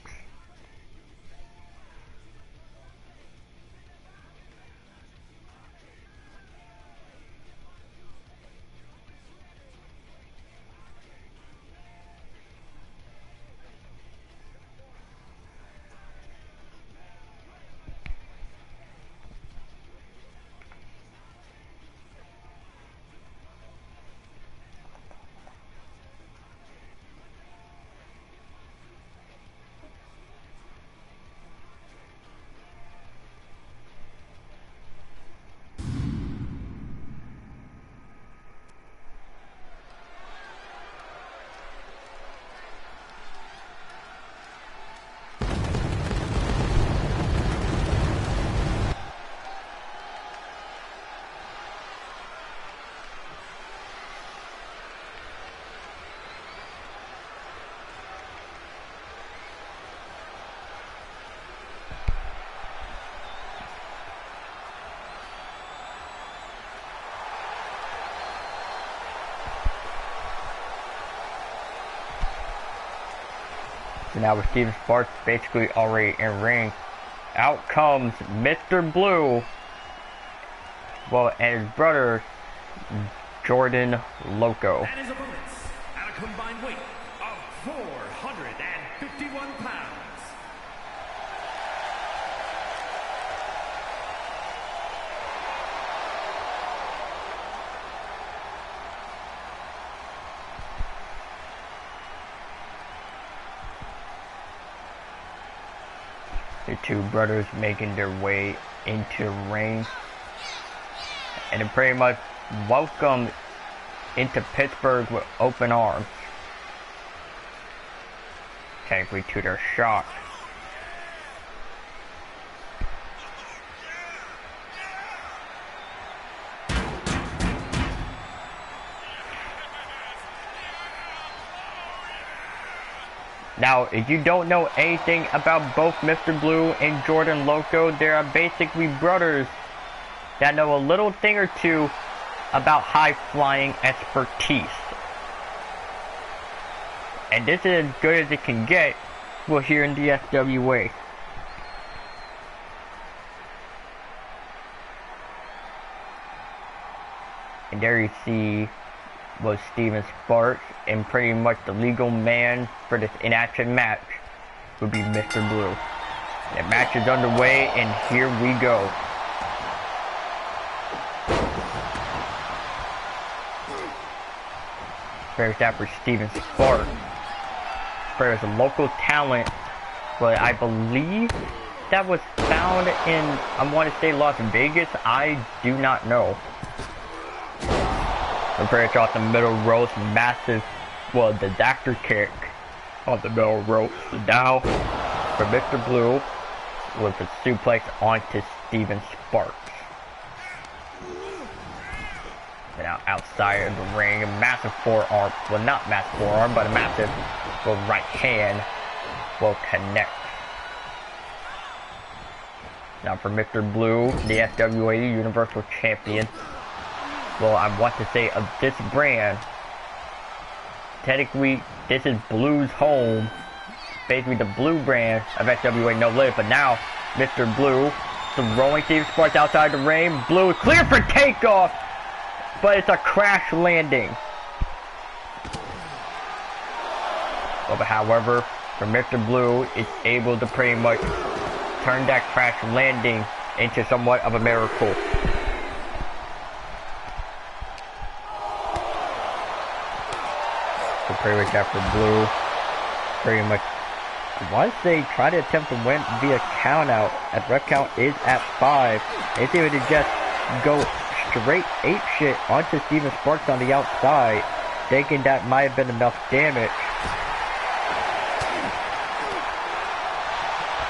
So now with Steven Sparks basically already in ring, out comes Mr. Blue, well, and his brother, Jordan Loco. And his opponents, at a combined weight of 451 pounds. The two brothers making their way into the ring, and they're pretty much welcome into Pittsburgh with open arms. Technically to their shock. Now, if you don't know anything about both Mr. Blue and Jordan Loco, they are basically brothers that know a little thing or two about high-flying expertise. And this is as good as it can get, well, here in the XWA. And there you see was Steven Sparks, and pretty much the legal man for this in-action match would be Mr. Blue. The match is underway, and here we go. There's that for Steven Sparks. There's a local talent, but I believe that was found in, I want to say Las Vegas. I do not know. Prepare off the middle ropes, massive, well, the doctor kick on the middle ropes. Now for Mr. Blue with a suplex onto Steven Sparks. And now outside of the ring, a massive forearm, well not massive forearm, but a massive right hand will connect. Now for Mr. Blue, the XWA Universal Champion. Well, I want to say of this brand, technically this is Blue's home. Basically the Blue brand of XWA No Limits, but now Mr. Blue throwing Steven Sparks outside the ring. Blue is clear for takeoff, but it's a crash landing. Well, but however, for Mr. Blue, it's able to pretty much turn that crash landing into somewhat of a miracle. So pretty much after Blue, pretty much, once they try to attempt to win via count out, as ref count is at 5, it's able to just go straight apeshit onto Steven Sparks on the outside, thinking that might have been enough damage.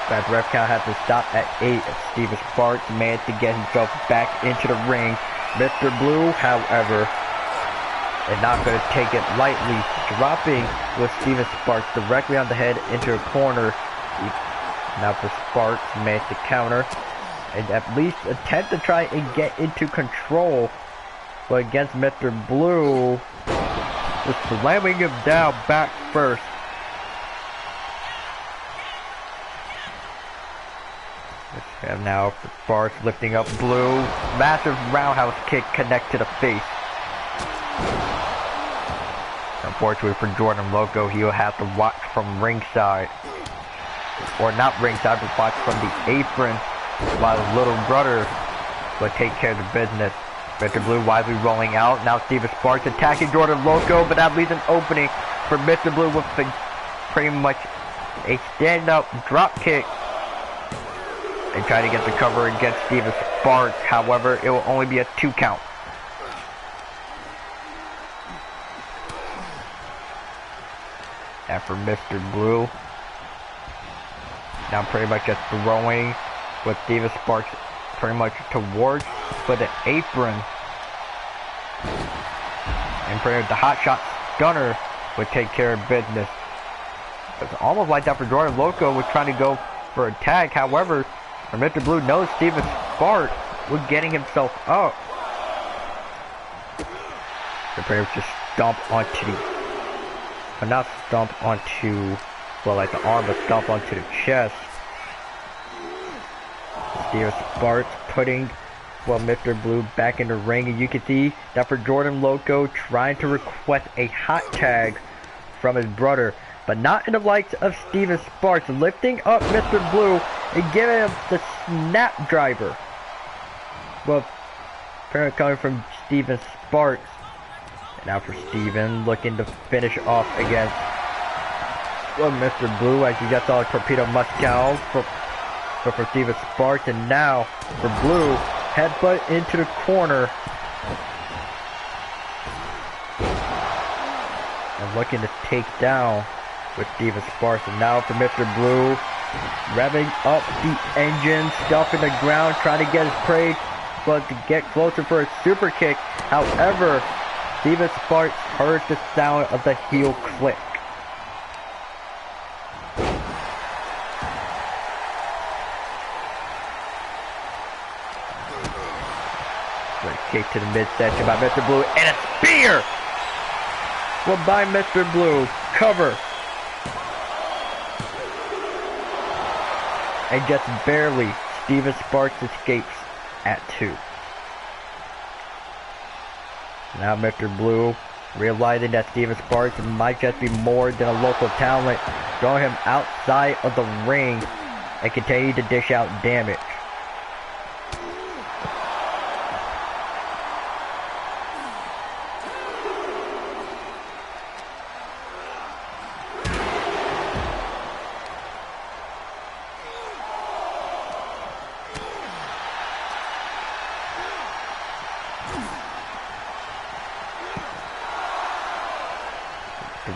But ref count had to stop at 8 as Steven Sparks managed to get himself back into the ring. Mr. Blue, however, is not going to take it lightly, dropping with Steven Sparks directly on the head into a corner. Now for Sparks, managed to counter and at least attempt to try and get into control, but against Mr. Blue, just slamming him down back first. And now for Sparks lifting up Blue, massive roundhouse kick connect to the face. Unfortunately for Jordan Loco, he'll have to watch from ringside, or not ringside, but watch from the apron while his little brother will take care of the business. Mr. Blue wisely rolling out. Now Steven Sparks attacking Jordan Loco, but that leaves an opening for Mr. Blue with pretty much a stand-up drop kick. They try to get the cover against Steven Sparks. However, it will only be a 2 count. And for Mr. Blue, now pretty much just throwing with Steven Sparks pretty much towards for the apron. And pretty much the hot shot stunner would take care of business. It's almost like that for Jordan Loco was trying to go for a tag. However, Mr. Blue knows Steven Sparks was getting himself up. The player just stomp onto the, but not stomp onto, well, like the arm, but stomp onto the chest. Steven Sparks putting, well, Mr. Blue back in the ring, and you can see that for Jordan Loco trying to request a hot tag from his brother, but not in the likes of Steven Sparks, lifting up Mr. Blue and giving him the snap driver. Well, apparently coming from Steven Sparks. And now for Steven, looking to finish off against, well, Mr. Blue, as you just saw a torpedo Moscow for Steven Sparks. And now for Blue, headbutt into the corner. And looking to take down with Steven Sparks. And now for Mr. Blue, revving up the engine, stuff in the ground, trying to get his prey, but to get closer for a super kick. However, Steven Sparks heard the sound of the heel click. Great kick to the midsection by Mr. Blue, and a spear! Well, by Mr. Blue, cover. And just barely, Steven Sparks escapes at 2. Now Mr. Blue, realizing that Steven Sparks might just be more than a local talent, throwing him outside of the ring and continue to dish out damage.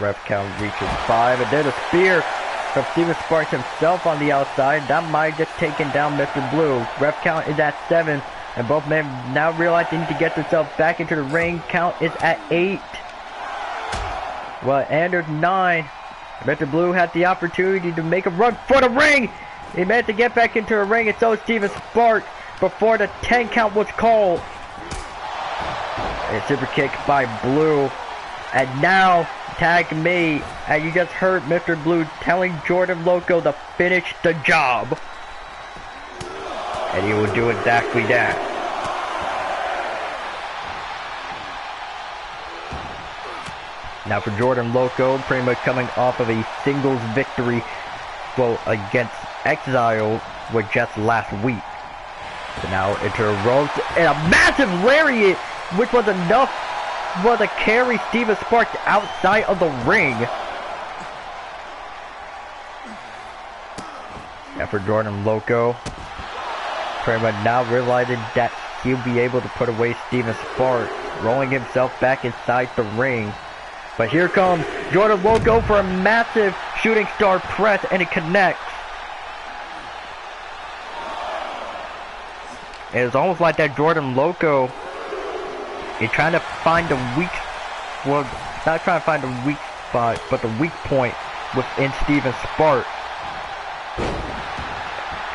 ref count reaches 5, and then a spear from Steven Sparks himself on the outside. That might just taken down Mr. Blue. Ref count is at 7, and both men now realize they need to get themselves back into the ring. Count is at 8. Well, and there's 9. Mr. Blue had the opportunity to make a run for the ring. He managed to get back into the ring, and so Steven Sparks before the 10 count was called. A super kick by Blue. And now, tag me. And you just heard Mr. Blue telling Jordan Loco to finish the job. And he will do exactly that. Now for Jordan Loco, pretty much coming off of a singles victory, well, against Exile with just last week. So now into the ropes, and a massive lariat, which was enough for to carry Steven Sparks outside of the ring. And for Jordan Loco, pretty much now realizing that he'll be able to put away Steven Sparks, rolling himself back inside the ring. But here comes Jordan Loco for a massive shooting star press, and it connects. And it's almost like that Jordan Loco is trying to find a weak, well, not trying to find a weak spot, but the weak point within Steven Sparks.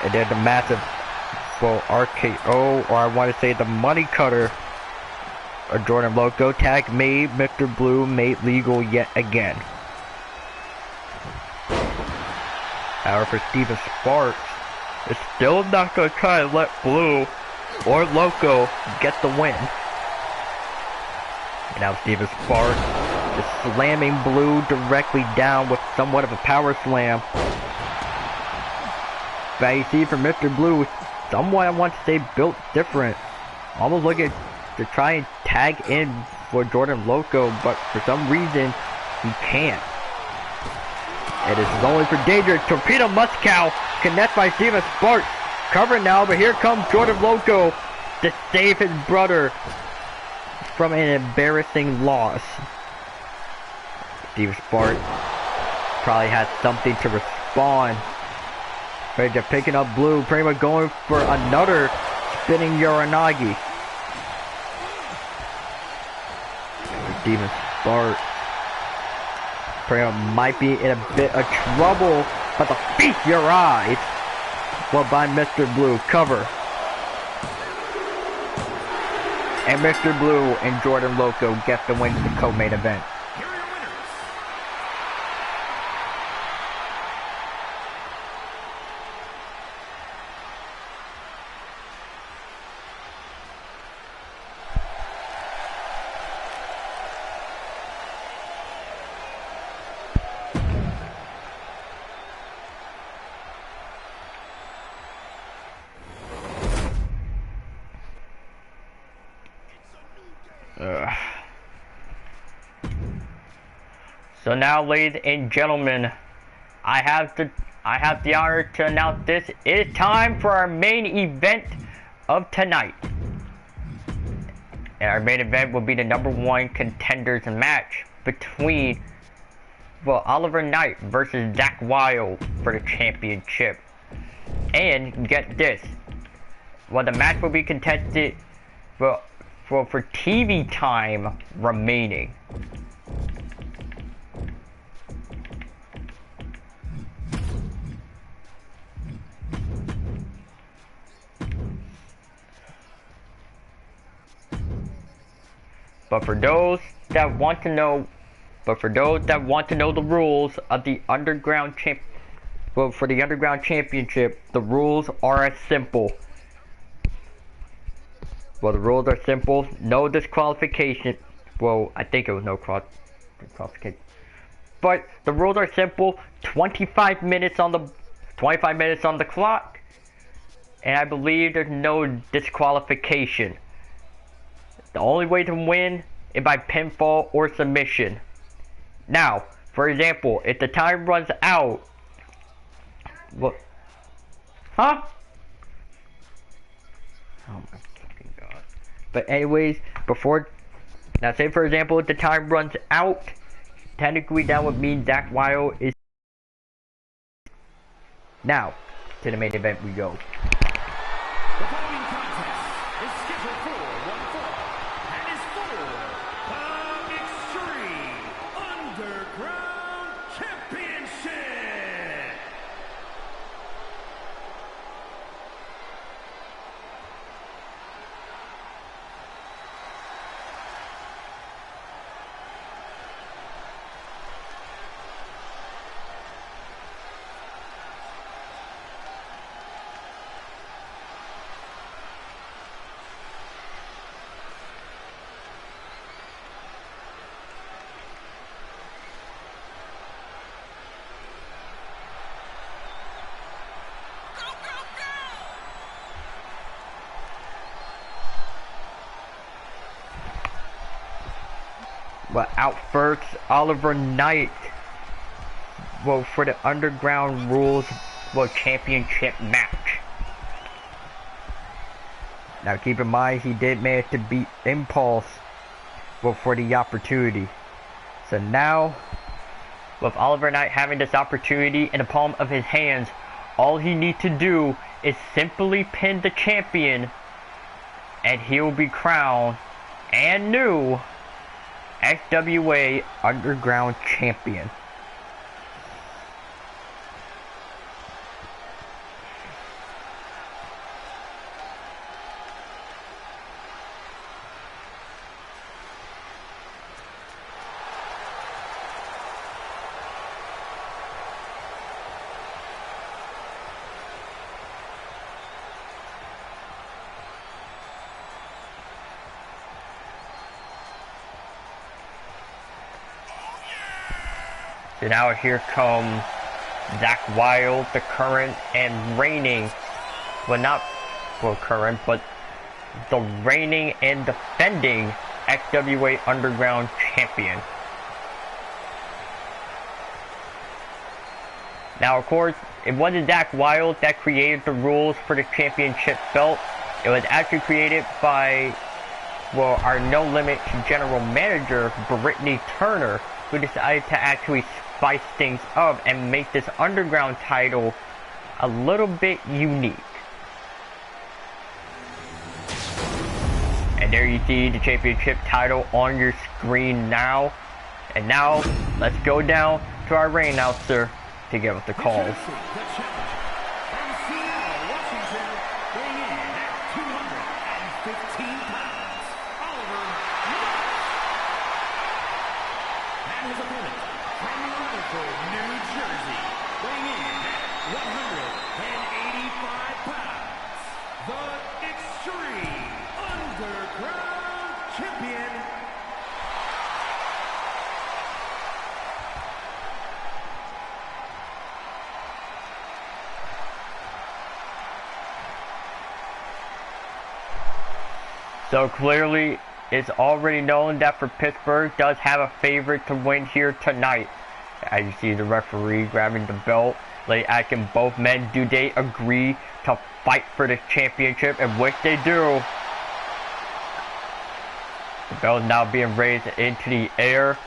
And then the massive, well, RKO, or I want to say the money cutter, or Jordan Loco, tag made Mr. Blue made legal yet again. However, Steven Sparks is still not going to try to let Blue or Loco get the win. And now Steven Sparks is slamming Blue directly down with somewhat of a power slam. But you see, for Mr. Blue, somewhat I want to say built different. Almost looking to try and tag in for Jordan Loco, but for some reason he can't. And this is only for danger. Torpedo Moscow connects by Steven Sparks. Cover now, but here comes Jordan Loco to save his brother from an embarrassing loss. Steven Sparks probably has something to respond. But they're picking up Blue, pretty much going for another spinning Uranagi. Steven Sparks pretty much might be in a bit of trouble, but the feast your eyes. Well, by Mr. Blue, cover. And Mr. Blue and Jordan Loco get the win in the co-main event. Here are your winners. So now, ladies and gentlemen, I have the honor to announce this. It is time for our main event of tonight. And our main event will be the #1 contenders match between, well, Oliver Knight versus Zach Wilde for the championship. And get this, well, the match will be contested for TV time remaining. But for those that want to know the rules of the Underground for the Underground Championship, the rules are as simple. Well, the rules are simple. No disqualification. Well, I think it was no disqualification. But the rules are simple. 25 minutes on the clock, and I believe there's no disqualification. The only way to win is by pinfall or submission. Now, for example, if the time runs out, what? Huh? Oh my fucking god! But anyways, now say for example, if the time runs out, technically that would mean Zach Wilde is... Now, to the main event we go. The following contest is scheduled for one fall and is for the Extreme Underground Championship. Well, out first, Oliver Knight. Well, for the Underground Rules Championship match. Now, keep in mind, he did manage to beat Impulse, for the opportunity. So now, with Oliver Knight having this opportunity in the palm of his hands, all he needs to do is simply pin the champion, and he will be crowned and new XWA Underground Champion. So now here comes Zach Wilde, the current and reigning, well not current, but the reigning and defending XWA Underground Champion. Now of course, it wasn't Zach Wilde that created the rules for the championship belt. It was actually created by, our No Limits general manager, Brittany Turner, who decided to actually spice things up and make this Underground title a little bit unique. And there you see the championship title on your screen now. And now, let's go down to our ring announcer to give us the calls. So clearly, it's already known that for Pittsburgh does have a favorite to win here tonight. As you see the referee grabbing the belt, asking both men, do they agree to fight for the championship, in which they do. The belt now being raised into the air.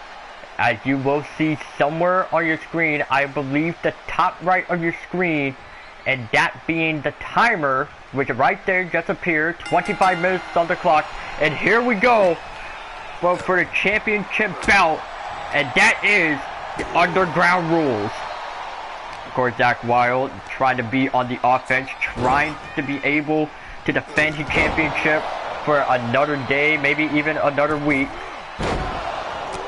As you will see somewhere on your screen, I believe the top right of your screen, and that being the timer, which right there just appeared, 25 minutes on the clock, and here we go, for the championship belt, and that is the Underground Rules. Of course, Zach Wilde trying to be on the offense, trying to be able to defend his championship for another day, maybe even another week.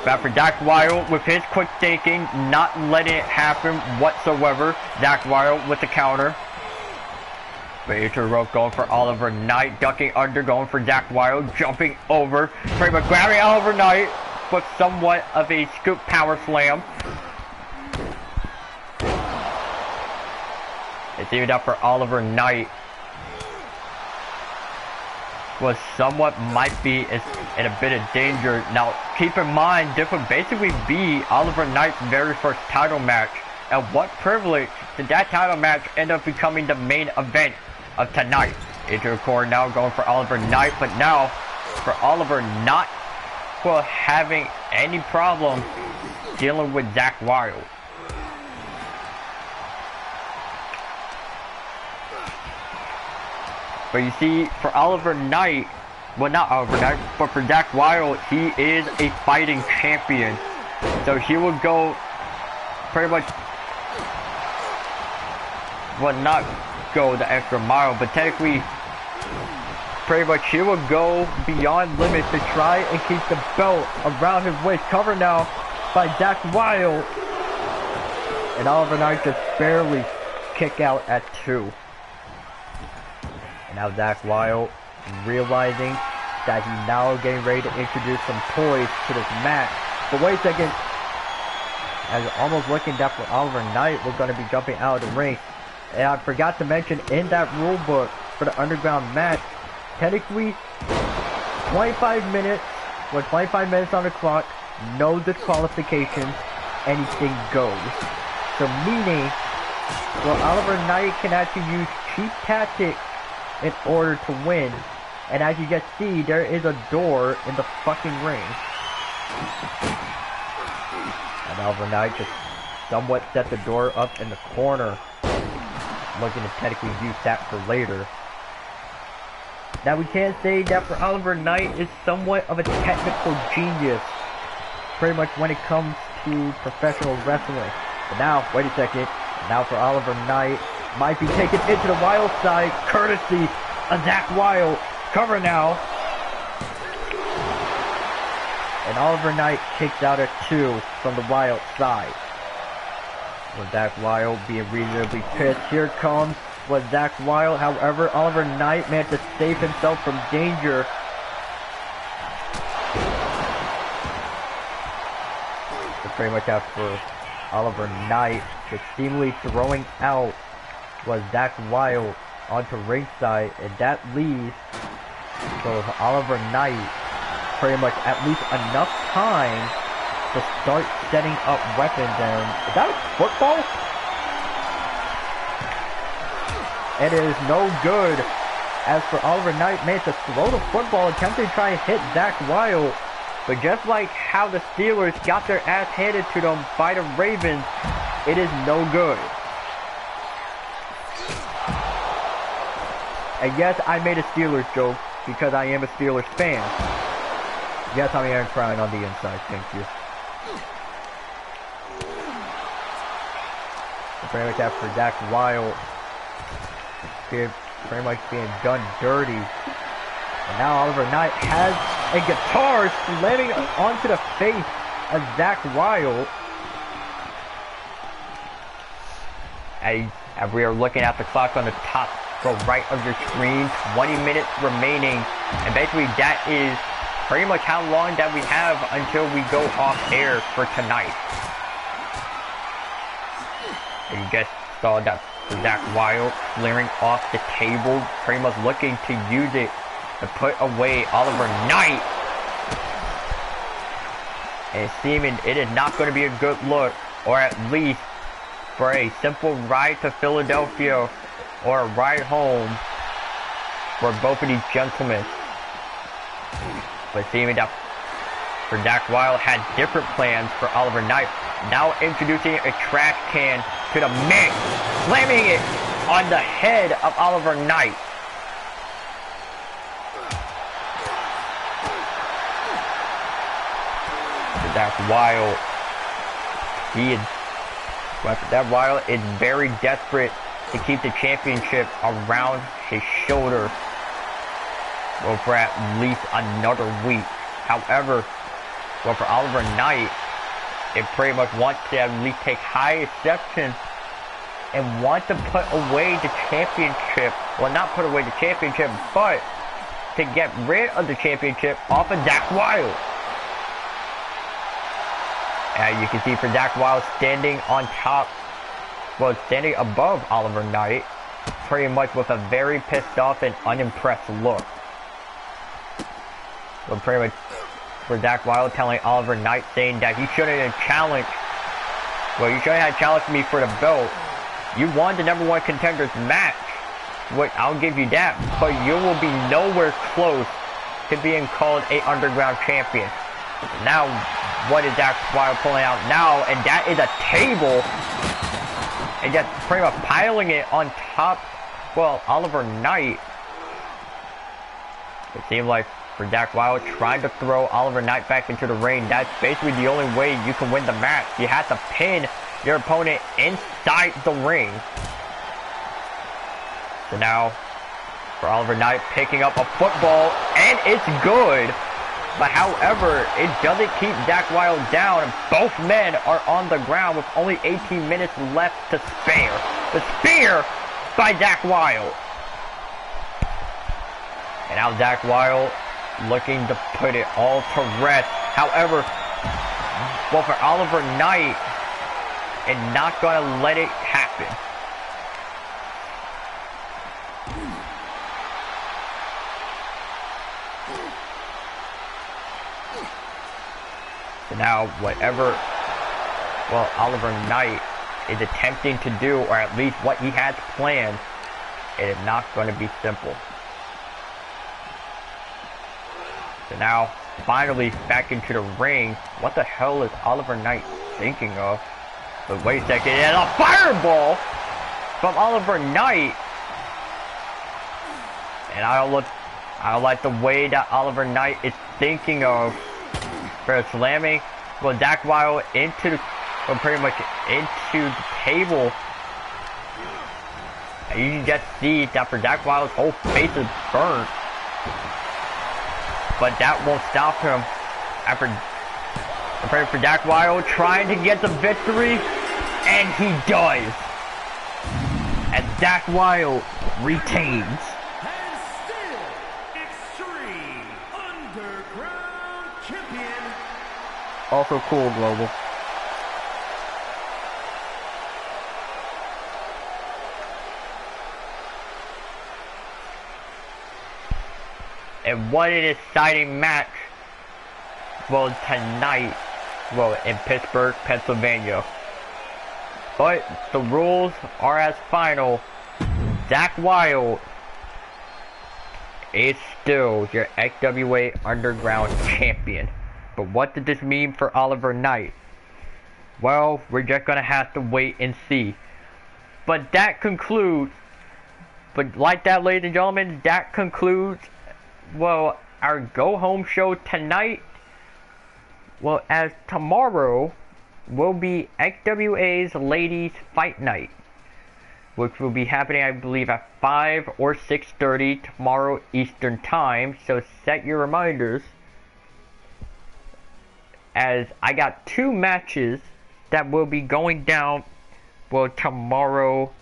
But for Zach Wilde, with his quick thinking, not letting it happen whatsoever. Zach Wilde with the counter. Way to the rope, going for Oliver Knight, ducking under, going for Zach Wilde, jumping over, pretty much grabbing Oliver Knight, but somewhat of a scoop power slam. It's even up for Oliver Knight. Was somewhat might be in a bit of danger. Now, keep in mind, this would basically be Oliver Knight's very first title match. And what privilege did that title match end up becoming the main event of tonight? Into the corner now, going for Oliver Knight, but now for Oliver not having any problem dealing with Zach Wilde. But you see, for Oliver Knight, well, not Oliver Knight, but for Zach Wilde, he is a fighting champion. So he will go pretty much, well, not go the extra mile, but technically, pretty much he will go beyond limits to try and keep the belt around his waist. Covered now by Zach Wilde. And Oliver Knight just barely kick out at 2. And now Zach Wilde realizing that he's now getting ready to introduce some toys to this match. But wait a second. As almost looking that for Oliver Knight was going to be jumping out of the ring. And I forgot to mention in that rule book for the underground match, technically 25 minutes, with 25 minutes on the clock, no disqualifications, anything goes. So meaning, well, Oliver Knight can actually use cheap tactics in order to win. And as you can see, there is a door in the fucking ring. And Oliver Knight just somewhat set the door up in the corner, looking to technically use that for later. Now we can say that for Oliver Knight is somewhat of a technical genius, pretty much when it comes to professional wrestling. But now, wait a second, now for Oliver Knight, might be taken into the Wilde side, courtesy of Zach Wilde. Cover now. And Oliver Knight kicks out at 2 from the Wilde side. With Zach Wilde being reasonably pissed. Here comes with Zach Wilde. However, Oliver Knight managed to save himself from danger. So pretty much after Oliver Knight just seemingly throwing out was Zach Wilde onto ringside, and that leaves so Oliver Knight pretty much at least enough time to start setting up weapons. And is that a football? It is no good. As for Oliver Knight, managed to throw the football, attempting to try and hit Zach Wilde. But just like how the Steelers got their ass handed to them by the Ravens, it is no good. And yes, I made a Steelers joke because I am a Steelers fan. Yes, I'm Aaron crying on the inside, thank you. Pretty much after Zach Wilde pretty much being done dirty. And now Oliver Knight has a guitar slamming onto the face of Zach Wilde. And we are looking at the clock on the top right of your screen. 20 minutes remaining. And basically that is pretty much how long that we have until we go off air for tonight. And you just saw that Zach Wilde clearing off the table, pretty much looking to use it to put away Oliver Knight. And it's seeming it is not going to be a good look, or at least for a simple ride to Philadelphia or a ride home for both of these gentlemen. But seeming that for Zach Wilde had different plans for Oliver Knight. Now introducing a trash can to the mix, slamming it on the head of Oliver Knight. Zach Wilde, Zach Wilde is very desperate to keep the championship around his shoulder, well, for at least another week. However, well, for Oliver Knight, it pretty much wants to at least take high exception and want to put away the championship. Well, not put away the championship, but to get rid of the championship off of Zach Wilde. And you can see for Zach Wilde standing on top, well, standing above Oliver Knight, pretty much with a very pissed off and unimpressed look. Well, pretty much for Zach Wilde telling Oliver Knight, saying that you shouldn't have challenged, well, you shouldn't have challenged me for the belt. You won the #1 contenders match. What, I'll give you that, but you will be nowhere close to being called a underground champion. Now, what is Jack Wild pulling out now? And that is a table. And just pretty much piling it on top, well, Oliver Knight. It seemed like for Jack Wild trying to throw Oliver Knight back into the ring. That's basically the only way you can win the match. You have to pin your opponent inside the ring. So now, for Oliver Knight picking up a football, and it's good. But however, it doesn't keep Jack Wild down. Both men are on the ground with only 18 minutes left to spare. The spear by Jack Wild. And now Jack Wild looking to put it all to rest. However, well, for Oliver Knight, and not going to let it happen. So now, whatever, well, Oliver Knight is attempting to do, or at least what he has planned, it is not going to be simple. So now, finally, back into the ring. What the hell is Oliver Knight thinking of? But wait a second, and a fireball from Oliver Knight. And I don't like the way that Oliver Knight is thinking of for slamming, well, Jack Wild into the, well, pretty much into the table. And you can just see that for Jack Wild's whole face is burnt. But that won't stop him. After for Jack Wild trying to get the victory, and he does. And Jack Wild retains. And still, Extreme Underground Champion. Also cool, Global. And what an exciting match, well, tonight, well, in Pittsburgh, Pennsylvania. But the rules are as final. Jack Wild is still your XWA Underground Champion. But what did this mean for Oliver Knight? Well, we're just gonna have to wait and see. But that concludes, but like that, ladies and gentlemen, that concludes, well, our go-home show tonight. Well, as tomorrow will be XWA's Ladies Fight Night, which will be happening, I believe, at 5 or 6:30 tomorrow Eastern Time. So set your reminders, as I got 2 matches that will be going down, well, tomorrow,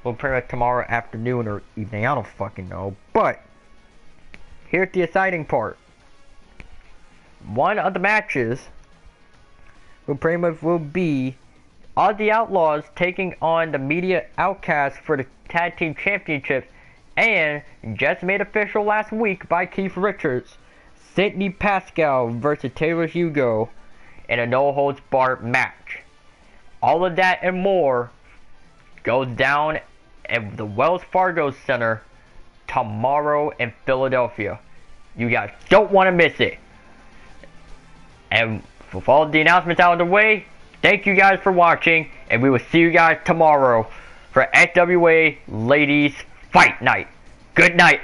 well, pretty much tomorrow afternoon or evening, I don't fucking know. But here's the exciting part. One of the matches will pretty much will be Aussie Outlaws taking on the Media Outcasts for the Tag Team Championships, and just made official last week by Keith Richards, Sidney Pascal versus Taylor Hugo in a no-holds-barred match. All of that and more goes down at the Wells Fargo Center tomorrow in Philadelphia. You guys don't want to miss it. And with all the announcements out of the way, thank you guys for watching, and we will see you guys tomorrow for XWA Ladies Fight Night. Good night.